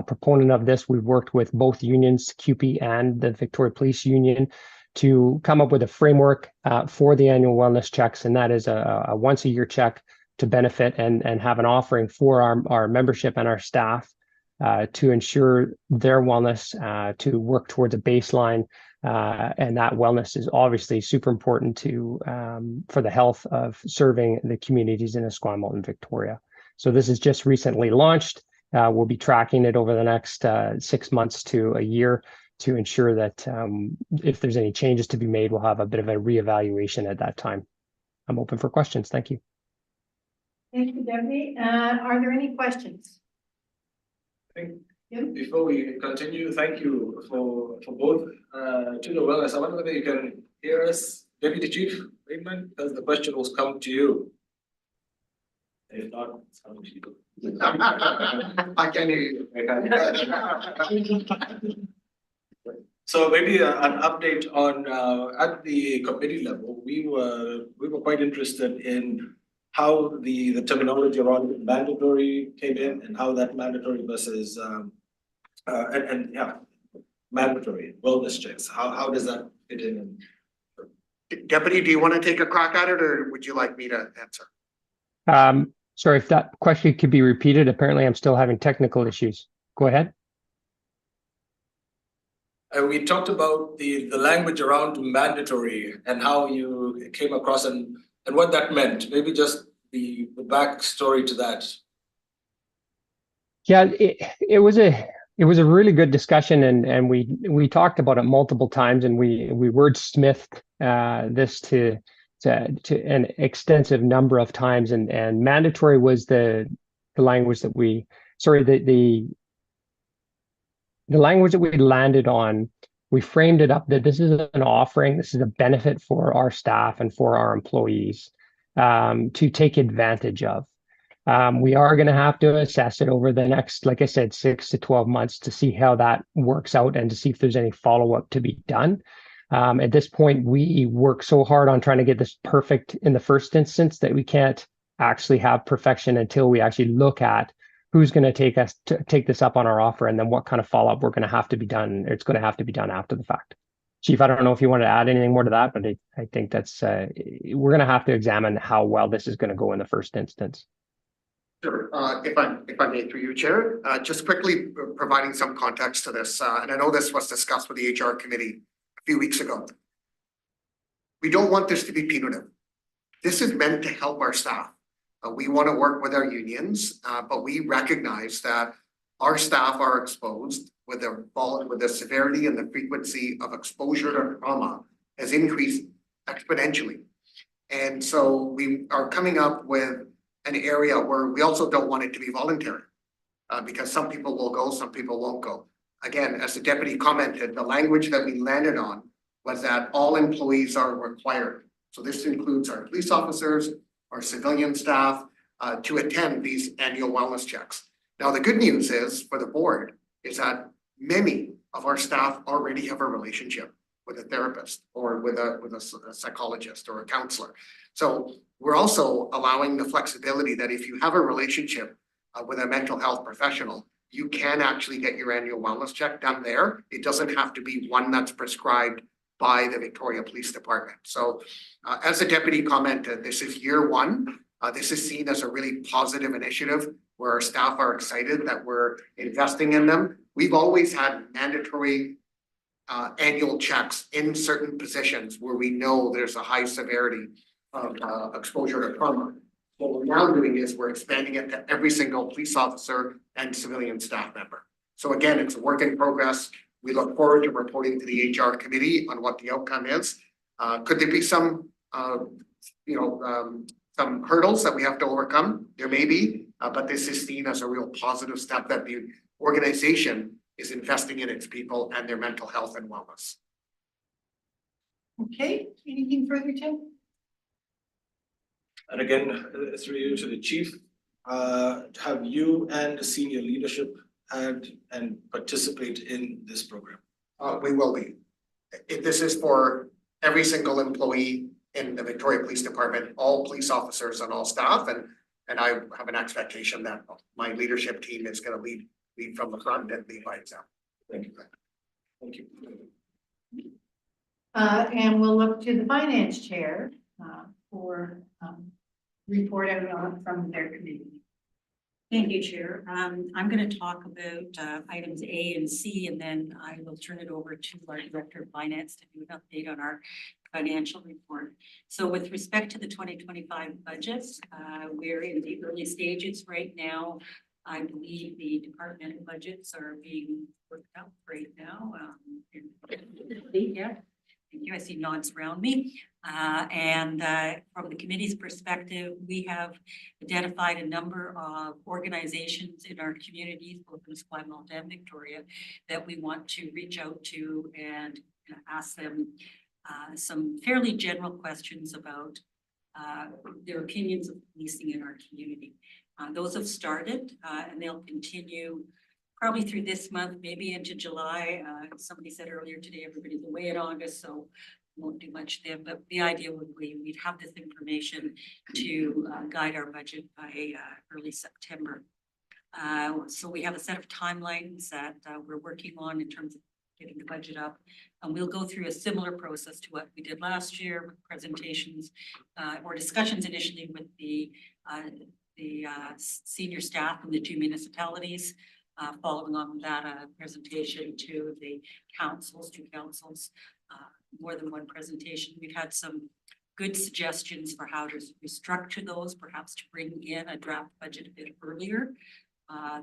proponent of this. We've worked with both unions, CUPE and the Victoria Police Union, to come up with a framework for the annual wellness checks, and that is a once a year check to benefit and have an offering for our membership and our staff to ensure their wellness, to work towards a baseline. And that wellness is obviously super important for the health of serving the communities in Esquimalt and Victoria. So this is just recently launched. We'll be tracking it over the next 6 months to a year to ensure that if there's any changes to be made, we'll have a bit of a reevaluation at that time. I'm open for questions. Thank you. Thank you, Deputy. Are there any questions? Before we continue, thank you for both to the wellness. I wonder whether you can hear us, Deputy Chief Raymond, because the question was come to you. If not, it's coming to you. I can hear you. So maybe an update on at the committee level, we were quite interested in how the terminology around mandatory came in and how that mandatory versus mandatory wellness checks. How does that fit in? Deputy, do you want to take a crack at it, or would you like me to answer? Sorry, if that question could be repeated. Apparently, I'm still having technical issues. Go ahead. We talked about the language around mandatory and how you came across and what that meant. Maybe just the backstory to that. Yeah, it was a really good discussion, and we talked about it multiple times, and we wordsmithed this to an extensive number of times, and mandatory was the language that the language that we landed on. We framed it up that this is an offering, this is a benefit for our staff and for our employees to take advantage of. We are going to have to assess it over the next, like I said, 6 to 12 months to see how that works out and to see if there's any follow-up to be done. At this point, we work so hard on trying to get this perfect in the first instance that we can't actually have perfection until we actually look at who's going to take this up on our offer, and then what kind of follow-up we're going to have to be done. It's going to have to be done after the fact. Chief, I don't know if you want to add anything more to that, but I think that's we're going to have to examine how well this is going to go in the first instance. Sure. If I may, through you, Chair, just quickly providing some context to this, and I know this was discussed with the HR committee a few weeks ago. We don't want this to be punitive. This is meant to help our staff. We want to work with our unions, but we recognize that our staff are exposed with the severity and the frequency of exposure to trauma has increased exponentially. And so we are coming up with an area where we also don't want it to be voluntary, because some people will go, some people won't go. Again, as the deputy commented, the language that we landed on was that all employees are required. So this includes our police officers, our civilian staff, to attend these annual wellness checks. Now, the good news is for the board is that many of our staff already have a relationship with a therapist or with a psychologist or a counselor. So we're also allowing the flexibility that if you have a relationship with a mental health professional, you can actually get your annual wellness check done there. It doesn't have to be one that's prescribed by the Victoria Police Department. So as the deputy commented, this is year one. This is seen as a really positive initiative where our staff are excited that we're investing in them. We've always had mandatory annual checks in certain positions where we know there's a high severity of exposure to trauma. What we're now doing is we're expanding it to every single police officer and civilian staff member. So again, it's a work in progress. We look forward to reporting to the HR committee on what the outcome is. Could there be some hurdles that we have to overcome? There may be, but this is seen as a real positive step that the organization is investing in its people and their mental health and wellness. Okay, anything further, Tim? And again, through you to the chief, have you and the senior leadership add and participate in this program? We will be. This is for every single employee in the Victoria Police Department, all police officers and all staff, and I have an expectation that my leadership team is gonna lead from the front and lead by example. Thank you. Thank you. And we'll look to the finance chair, for, report out on from their committee. Thank you, Chair. I'm going to talk about items A and C, and then I will turn it over to our Director of Finance to do an update on our financial report. So with respect to the 2025 budget, we're in the early stages right now. I believe the departmental budgets are being worked out right now. Yeah. Thank you. I see nods around me. And from the committee's perspective, we have identified a number of organizations in our communities, both in Esquimalt and Victoria, that we want to reach out to and ask them some fairly general questions about their opinions of policing in our community. Those have started and they'll continue probably through this month, maybe into July. Somebody said earlier today, everybody's away in August, so won't do much then. But the idea would be we'd have this information to guide our budget by early September. So we have a set of timelines that we're working on in terms of getting the budget up. And we'll go through a similar process to what we did last year with presentations or discussions initially with the senior staff from the two municipalities. Following on that, presentation to the two councils, more than one presentation. We've had some good suggestions for how to restructure those, perhaps to bring in a draft budget a bit earlier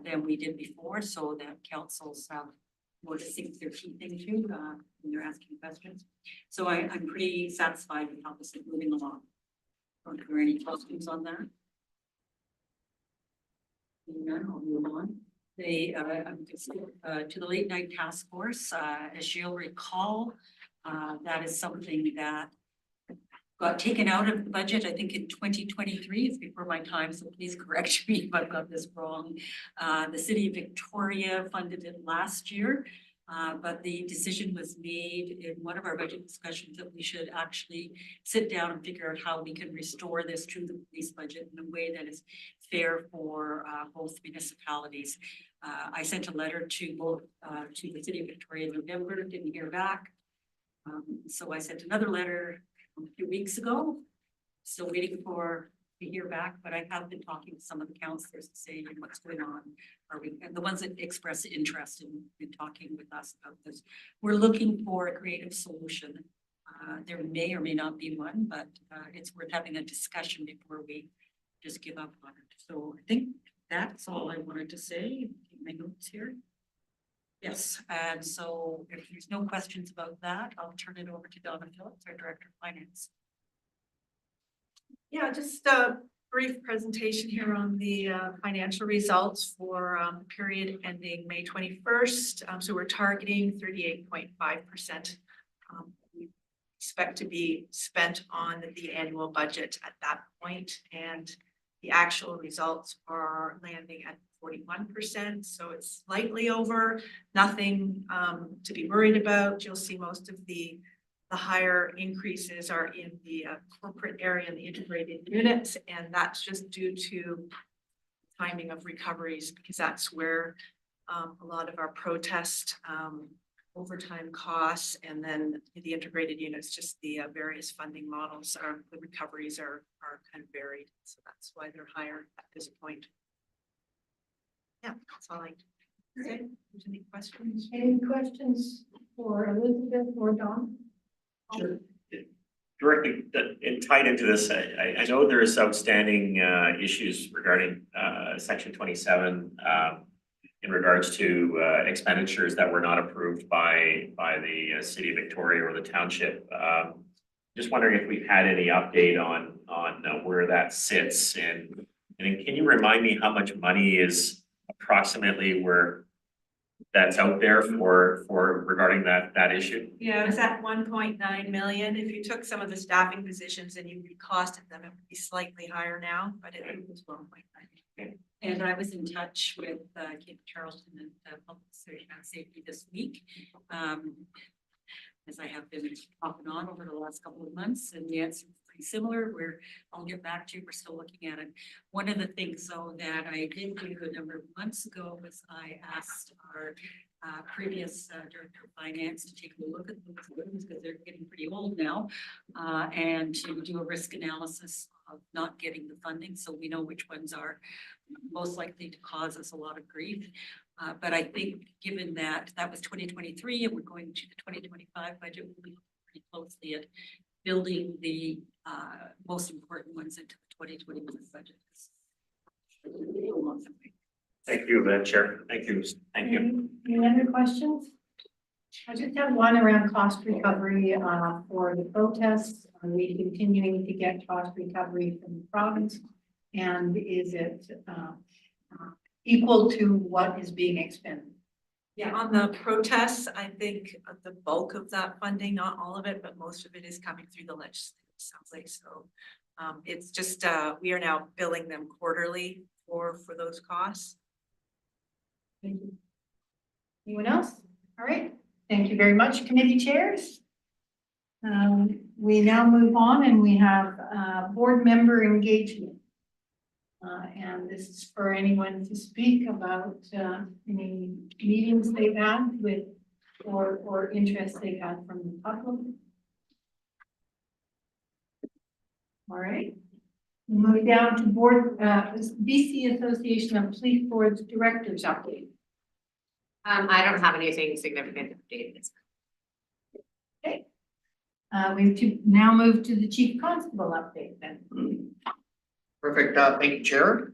than we did before, so that councils have more to sink their teeth into when they're asking questions. So I'm pretty satisfied with how this is moving along. Are there any questions on that? None, I'll move on. To the late night task force, as you'll recall, that is something that got taken out of the budget, I think in 2023, it's before my time, so please correct me if I've got this wrong. The city of Victoria funded it last year, but the decision was made in one of our budget discussions that we should actually sit down and figure out how we can restore this to the police budget in a way that is fair for both municipalities. I sent a letter to both to the city of Victoria in November, didn't hear back. So I sent another letter a few weeks ago, still waiting to hear back, but I have been talking to some of the councillors to say what's going on. And the ones that express interest in talking with us about this. We're looking for a creative solution. There may or may not be one, but it's worth having a discussion before we just give up on it. So I think that's all I wanted to say. Keep my notes here. Yes, and so if there's no questions about that, I'll turn it over to Donna Phillips, our Director of Finance. Yeah, just a brief presentation here on the financial results for the period ending May 21st. So we're targeting 38.5%. We expect to be spent on the annual budget at that point, and the actual results are landing at 41%, so it's slightly over, nothing to be worried about. You'll see most of the higher increases are in the corporate area and the integrated units, and that's just due to timing of recoveries, because that's where a lot of our protest overtime costs, and then the integrated units, just the various funding models the recoveries are kind of varied, so that's why they're higher at this point. Yeah, that's all I say. There's any questions? Any questions for Elizabeth or Don? Sure. Directly tied into this, I know there is outstanding issues regarding section 27 in regards to expenditures that were not approved by the city of Victoria or the township. Just wondering if we've had any update on where that sits, and can you remind me how much money is approximately where that's out there for regarding that issue? Yeah, it was at 1.9 million. If you took some of the staffing positions and you recosted them, it would be slightly higher now, but it was 1.9. And I was in touch with Kate Charleston and Public Safety this week. As I have been off and on over the last couple of months, and the answer is pretty similar, where I'll get back to you, we're still looking at it. One of the things though that I did do a number of months ago was I asked our previous Director of Finance to take a look at those buildings because they're getting pretty old now, and to do a risk analysis of not getting the funding, so we know which ones are most likely to cause us a lot of grief. But I think given that that was 2023 and we're going to the 2025 budget, we'll be pretty closely at building the most important ones into the 2021 budget. Thank you, Chair. Thank you. Thank you. Any other questions? I just have one around cost recovery for the protests. Are we continuing to get cost recovery from the province? And is it equal to what is being expended? Yeah, on the protests, I think the bulk of that funding, not all of it, but most of it is coming through the legislative assembly. So it's just, we are now billing them quarterly for those costs. Thank you. Anyone else? All right. Thank you very much, committee chairs. We now move on and we have board member engagement. And this is for anyone to speak about any meetings they've had with or interest they've had from the public. All right. Move down to board BC Association of Police Boards Directors update. I don't have anything significant to update this. Okay. We've now moved to the Chief Constable update then. Perfect, thank you, Chair.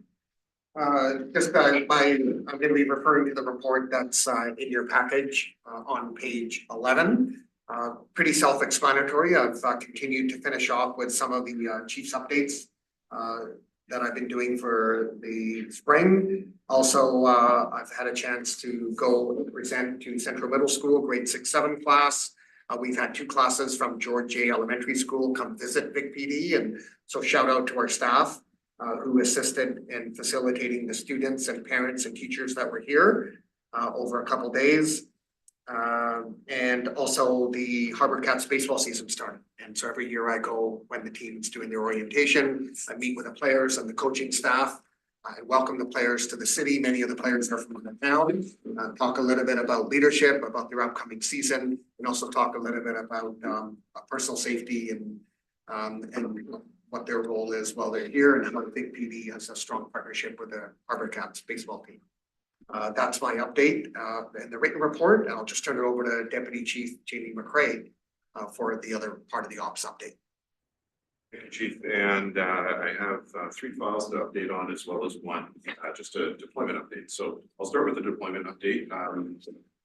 I'm gonna be referring to the report that's in your package on page 11. Pretty self-explanatory. I've continued to finish off with some of the chief's updates that I've been doing for the spring. Also, I've had a chance to go present to Central Middle School, grade 6-7 class. We've had 2 classes from George J. Elementary School come visit Vic PD, and so shout out to our staff who assisted in facilitating the students and parents and teachers that were here over a couple days. And also the Harbor Cats baseball season started. And so every year I go when the team's doing their orientation, I meet with the players and the coaching staff. I welcome the players to the city. Many of the players are from the town. Talk a little bit about leadership, about their upcoming season, and also talk a little bit about personal safety and what their role is while they're here, and how the Big PD has a strong partnership with the Harbor Cats baseball team. That's my update in the written report. I'll just turn it over to Deputy Chief Jamie McCrae for the other part of the ops update. Thank you, Chief, and I have 3 files to update on, as well as one just a deployment update. So I'll start with the deployment update.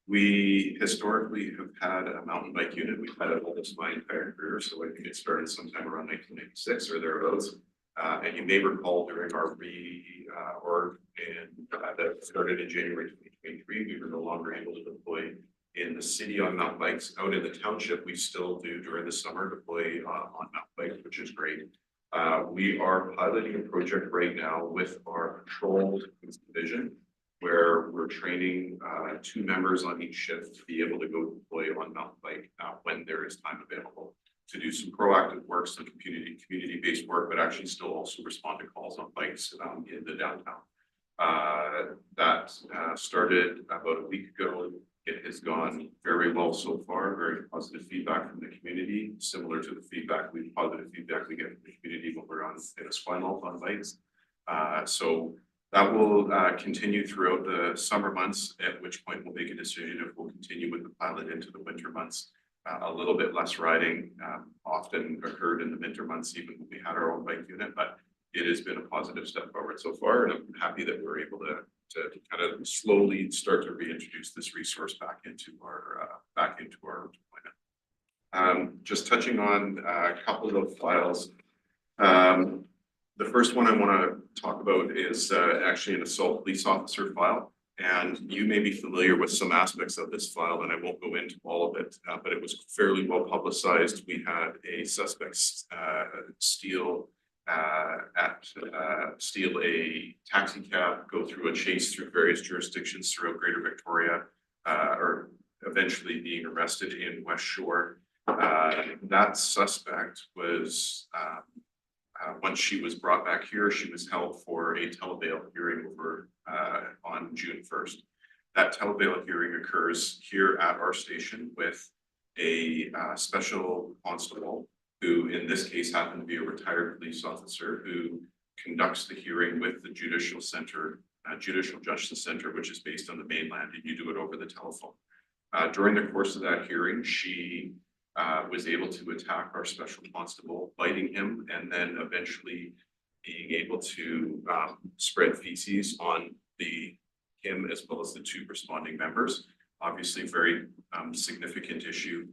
We historically have had a mountain bike unit. We've had it almost my entire career, so I think it started sometime around 1996 or thereabouts. And you may recall during our reorg that started in January 2023, we were no longer able to deploy in the city on mountain bikes. Out in the township, we still do during the summer deploy on mountain bikes, which is great. We are piloting a project right now with our patrol division, where we're training 2 members on each shift to be able to go deploy on mountain bike when there is time available to do some proactive work, some community-based work, but actually still also respond to calls on bikes in the downtown. That started about a week ago. It has gone very well so far, very positive feedback from the community, similar to the positive feedback we get from the community when we're on in a spinal on bikes. So that will continue throughout the summer months, at which point we'll make a decision if we'll continue with the pilot into the winter months. A little bit less riding often occurred in the winter months, even when we had our own bike unit, but it has been a positive step forward so far, and I'm happy that we're able to kind of slowly start to reintroduce this resource back into our deployment. Just touching on a couple of files. The first one I want to talk about is actually an assault police officer file. And you may be familiar with some aspects of this file, and I won't go into all of it, but it was fairly well publicized. We had a suspect steal steal a taxi cab, go through a chase through various jurisdictions throughout Greater Victoria, or eventually being arrested in West Shore. That suspect was, once she was brought back here, she was held for a telebail hearing over on June 1st. That telebail hearing occurs here at our station with a special constable who in this case happened to be a retired police officer who conducts the hearing with the Judicial Center, Judicial Justice Center, which is based on the mainland, and you do it over the telephone. During the course of that hearing, she was able to attack our special constable, biting him, and then eventually being able to spread feces on him as well as the two responding members. Obviously, very significant issue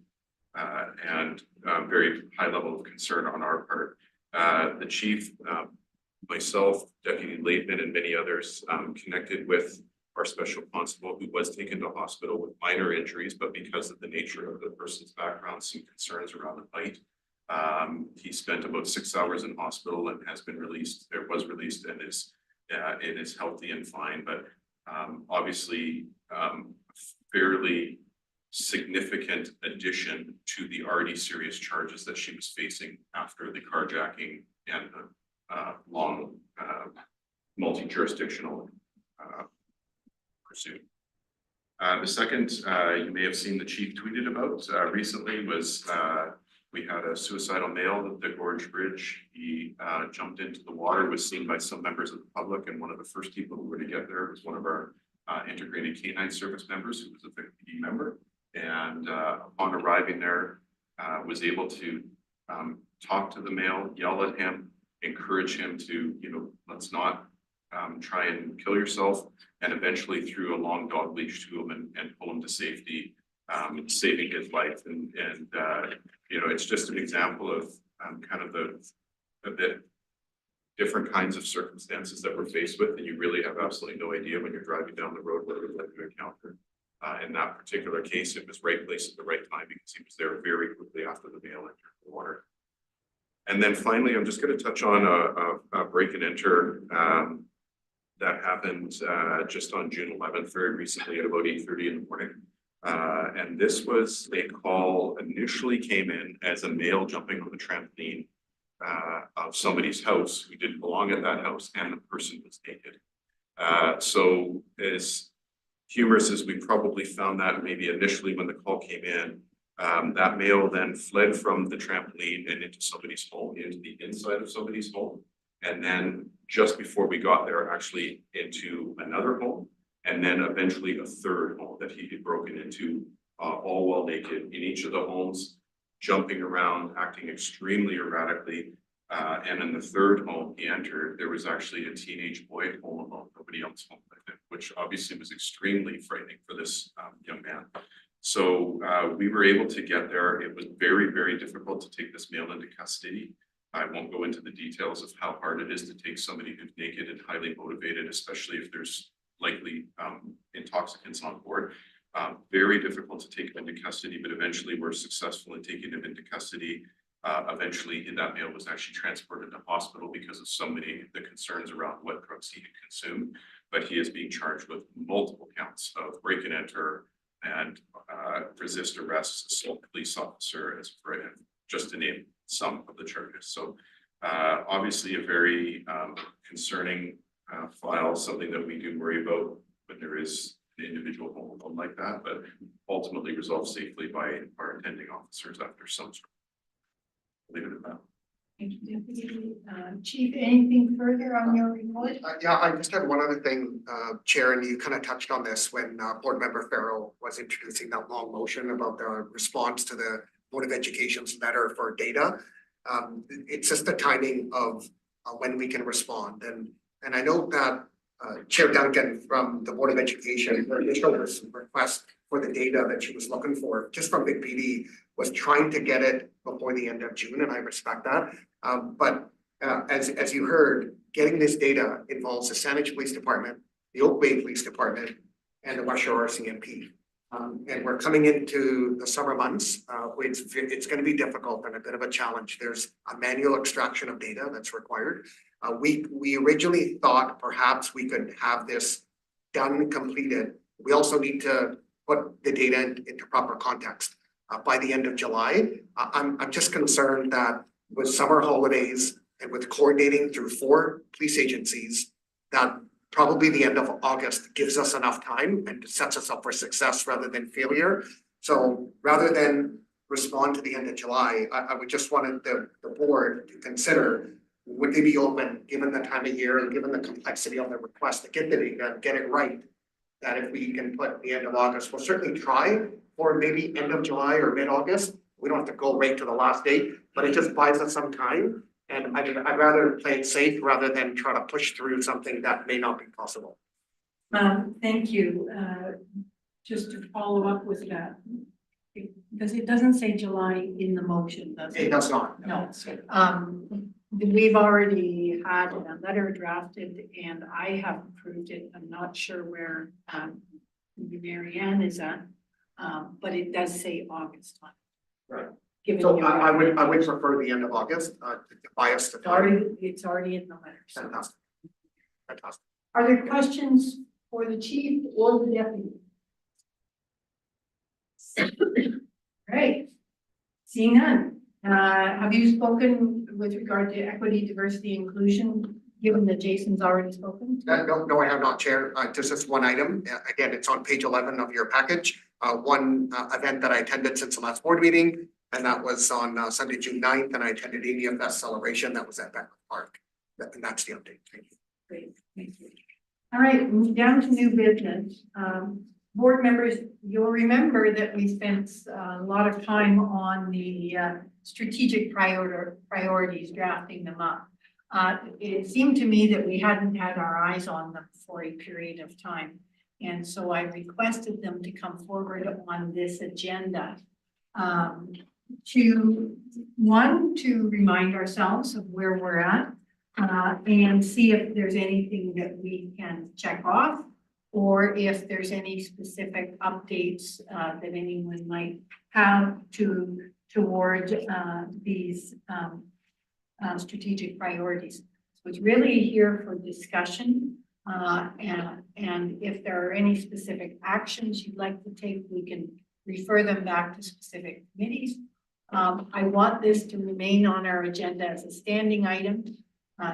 and very high level of concern on our part. The chief, myself, Deputy Laidman, and many others connected with our special constable who was taken to hospital with minor injuries, but because of the nature of the person's background, some concerns around the bite. He spent about 6 hours in hospital and has been released, or was released, and is healthy and fine, but obviously fairly significant addition to the already serious charges that she was facing after the carjacking and long multi-jurisdictional pursuit. The second, you may have seen the chief tweeted about recently was we had a suicidal male at the Gorge Bridge. He jumped into the water, was seen by some members of the public, and one of the first people who were to get there was one of our integrated canine service members who was a VIC-PD member. And upon arriving there, was able to talk to the male, yell at him, encourage him to, let's not try and kill yourself, and eventually threw a long dog leash to him and pull him to safety, saving his life. And it's just an example of kind of a bit different kinds of circumstances that we're faced with, and you really have absolutely no idea when you're driving down the road what you're going to encounter. In that particular case, it was right place at the right time because he was there very quickly after the male entered the water. And then finally, I'm just going to touch on a break and enter that happened just on June 11th, very recently at about 8:30 in the morning. And this was a call initially came in as a male jumping on the trampoline of somebody's house who didn't belong at that house, and the person was naked. So as humorous as we probably found that maybe initially when the call came in, that male then fled from the trampoline and into somebody's home, into the inside of somebody's home. And then just before we got there, actually into another home, and then eventually a third home that he had broken into, all while naked in each of the homes, jumping around, acting extremely erratically. And in the third home he entered, there was actually a teenage boy at home alone, nobody else home with him, which obviously was extremely frightening for this young man. So we were able to get there. It was very, very difficult to take this male into custody. I won't go into the details of how hard it is to take somebody who's naked and highly motivated, especially if there's likely intoxicants on board. Very difficult to take him into custody, but eventually we're successful in taking him into custody. Eventually that male was actually transported to hospital because of so many the concerns around what drugs he had consumed, but he is being charged with multiple counts of break and enter and resist arrest, assault police officer, as just to name some of the charges. So obviously a very concerning file, something that we do worry about when there is an individual home alone like that, but ultimately resolved safely by our attending officers after some sort. Leave it at that. Thank you, Deputy. Chief, anything further on your report? Yeah, I just had one other thing, Chair, and you kind of touched on this when Board Member Farrell was introducing that long motion about the response to the Board of Education's letter for data. It's just the timing of when we can respond. And I know that Chair Duncan from the Board of Education, her initial request for the data that she was looking for, just from VIC-PD, was trying to get it before the end of June, and I respect that. But as you heard, getting this data involves the Saanich Police Department, the Oak Bay Police Department, and the West Shore RCMP. And we're coming into the summer months, it's gonna be difficult and a bit of a challenge. There's a manual extraction of data that's required. We originally thought perhaps we could have this done, completed. We also need to put the data into proper context by the end of July. I'm just concerned that with summer holidays and with coordinating through 4 police agencies, that probably the end of August gives us enough time and sets us up for success rather than failure. So rather than respond to the end of July, I would just wanted the board to consider, would they be open, given the time of year and given the complexity of the request, to get the data, get it right? That if we can put the end of August, we'll certainly try for maybe end of July or mid-August. We don't have to go right to the last date, but it just buys us some time. And I'd rather play it safe rather than try to push through something that may not be possible. Thank you. Just to follow up with that. Because it doesn't say July in the motion, does it? It does not. No. We've already had a letter drafted and I have approved it. I'm not sure where Mary Ann is at. But it does say August one. Right. Given So your- I would prefer the end of August, to buy us the time. It's already in the letter. So. Fantastic. Fantastic. Are there questions for the chief or the deputy? Right. Seeing none. Have you spoken with regard to equity, diversity, inclusion, given that Jason's already spoken? No, I have not, Chair. Just this one item. Again, it's on page 11 of your package. One event that I attended since the last board meeting, and that was on Sunday, June 9th, and I attended ADFS celebration that was at Beckwourth Park. And that's the update. Thank you. Great, thank you. All right, move down to new business. Board members, you'll remember that we spent a lot of time on the strategic priorities, drafting them up. It seemed to me that we hadn't had our eyes on them for a period of time. And so I requested them to come forward on this agenda. To remind ourselves of where we're at and see if there's anything that we can check off or if there's any specific updates that anyone might have toward these strategic priorities. So it's really here for discussion. And if there are any specific actions you'd like to take, we can refer them back to specific committees. I want this to remain on our agenda as a standing item,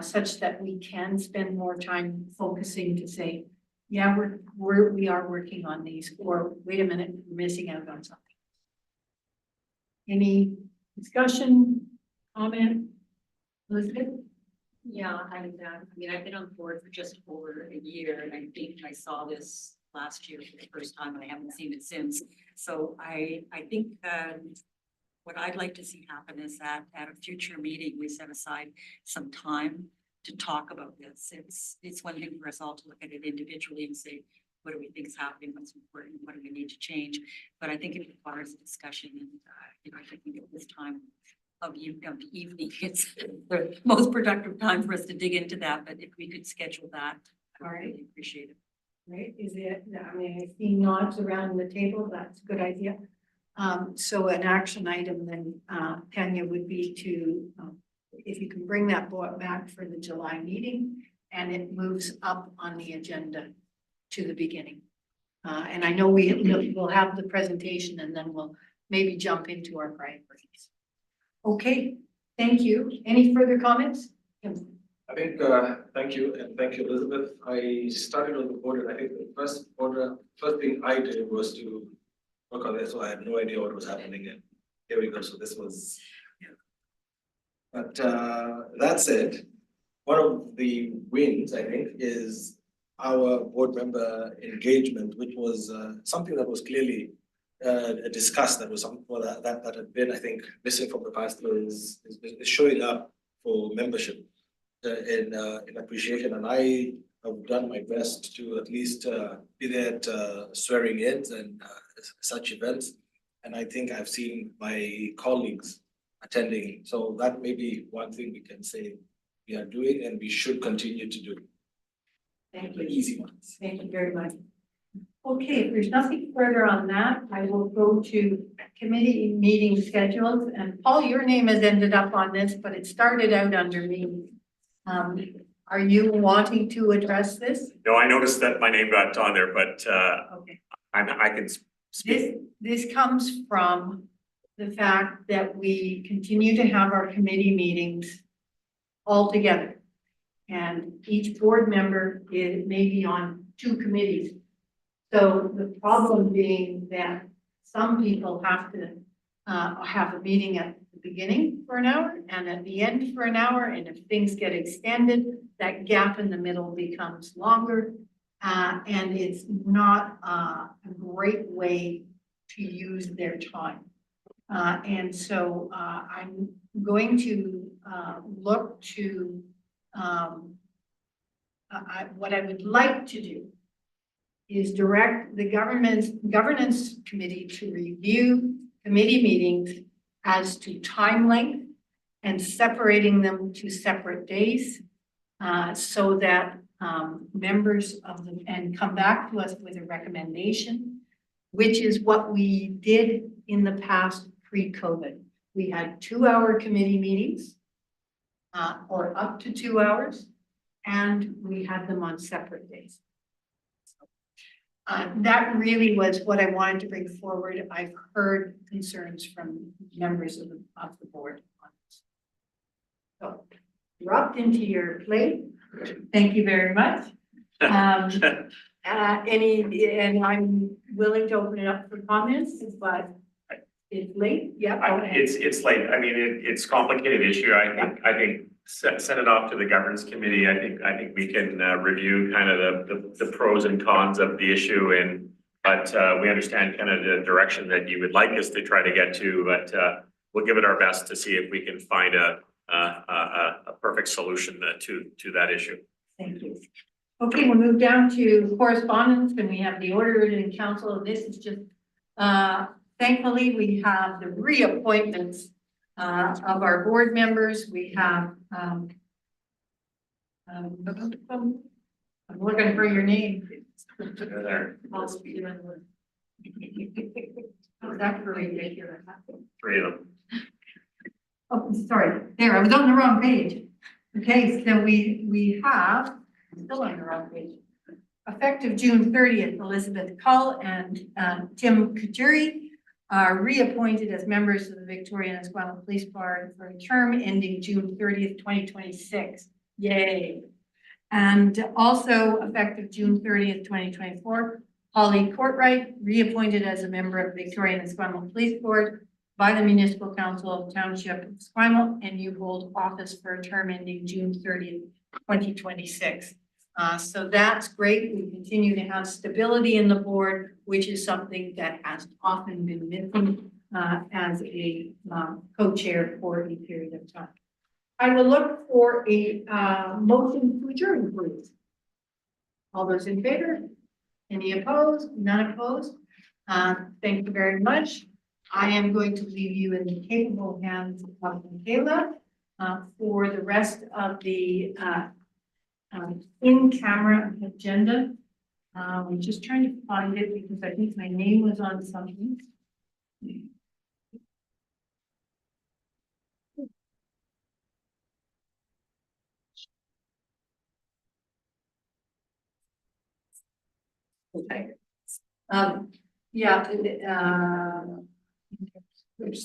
such that we can spend more time focusing to say, yeah, we are working on these, or wait a minute, we're missing out on something. Any discussion, comment? Elizabeth? Yeah, I've been on board for just over a year, and I think I saw this last year for the first time, and I haven't seen it since. So I think what I'd like to see happen is that at a future meeting, we set aside some time to talk about this. It's one thing for us all to look at it individually and say, what do we think is happening, what's important, what do we need to change? But I think it requires a discussion, and I think at this time of the evening, it's the most productive time for us to dig into that. But if we could schedule that, I would really appreciate it. Right, is it, I mean, I see nods around the table, that's a good idea. So an action item then, Tanya, would be to, if you can bring that board back for the July meeting and it moves up on the agenda to the beginning. And I know we'll have the presentation and then we'll maybe jump into our priorities. Okay, thank you. Any further comments? I think, thank you, and thank you, Elizabeth. I started on the board, and I think the first thing I did was to work on this, so I had no idea what was happening, and here we go, so this was, yeah. But that said, one of the wins, I think, is our board member engagement, which was something that was clearly discussed, that was something that had been, I think, missing from the past, is showing up for membership. In appreciation, and I have done my best to at least be there at swearing in and such events, and I think I've seen my colleagues attending, so that may be one thing we can say we are doing and we should continue to do. Thank The you. easy ones. Thank you very much. Okay, if there's nothing further on that, I will go to committee meeting schedules. And Paul, your name has ended up on this, but it started out under me. Are you wanting to address this? No, I noticed that my name got on there, but Okay. I can speak. This comes from the fact that we continue to have our committee meetings all together. And each board member may be on 2 committees. So the problem being that some people have to have a meeting at the beginning for an hour and at the end for an hour. And if things get extended, that gap in the middle becomes longer. And it's not a great way to use their time. And so I'm going to look to what I would like to do is direct the governance committee to review committee meetings as to time length and separating them to separate days so that members of them and come back to us with a recommendation, which is what we did in the past pre-COVID. We had 2-hour committee meetings or up to 2 hours, and we had them on separate days. That really was what I wanted to bring forward. I've heard concerns from members of the board on this. So, dropped into your plate. Thank you very much. And I'm willing to open it up for comments, but it's late. Yeah. It's late. I mean, it's a complicated issue. I think send it off to the governance committee. I think we can review kind of the pros and cons of the issue, but we understand kind of the direction that you would like us to try to get to, but we'll give it our best to see if we can find a perfect solution to that issue. Thank you. Okay, we'll move down to correspondence, and we have the order in council. This is just thankfully we have the reappointments of our board members. We have I'm looking for your name. There. That's ridiculous. 3 of them. Oh, sorry, there, I was on the wrong page. Okay, so we have, I'm still on the wrong page. Effective June 30th, Elizabeth Cull and Tim Kajuri are reappointed as members of the Victoria and Esquimalt Police Board for a term ending June 30th, 2026. Yay. And also effective June 30th, 2024, Holly Courtright, reappointed as a member of the Victoria and Esquimalt Police Board by the Municipal Council of Township of Esquimalt, and you hold office for a term ending June 30th, 2026. So that's great. We continue to have stability in the board, which is something that has often been missing as a co-chair for a period of time. I will look for a motion to adjourn, please. All those in favor? Any opposed? None opposed? Thank you very much. I am going to leave you in the capable hands of Michaela for the rest of the in-camera agenda. I'm just trying to find it because I think my name was on something. Okay. Yeah.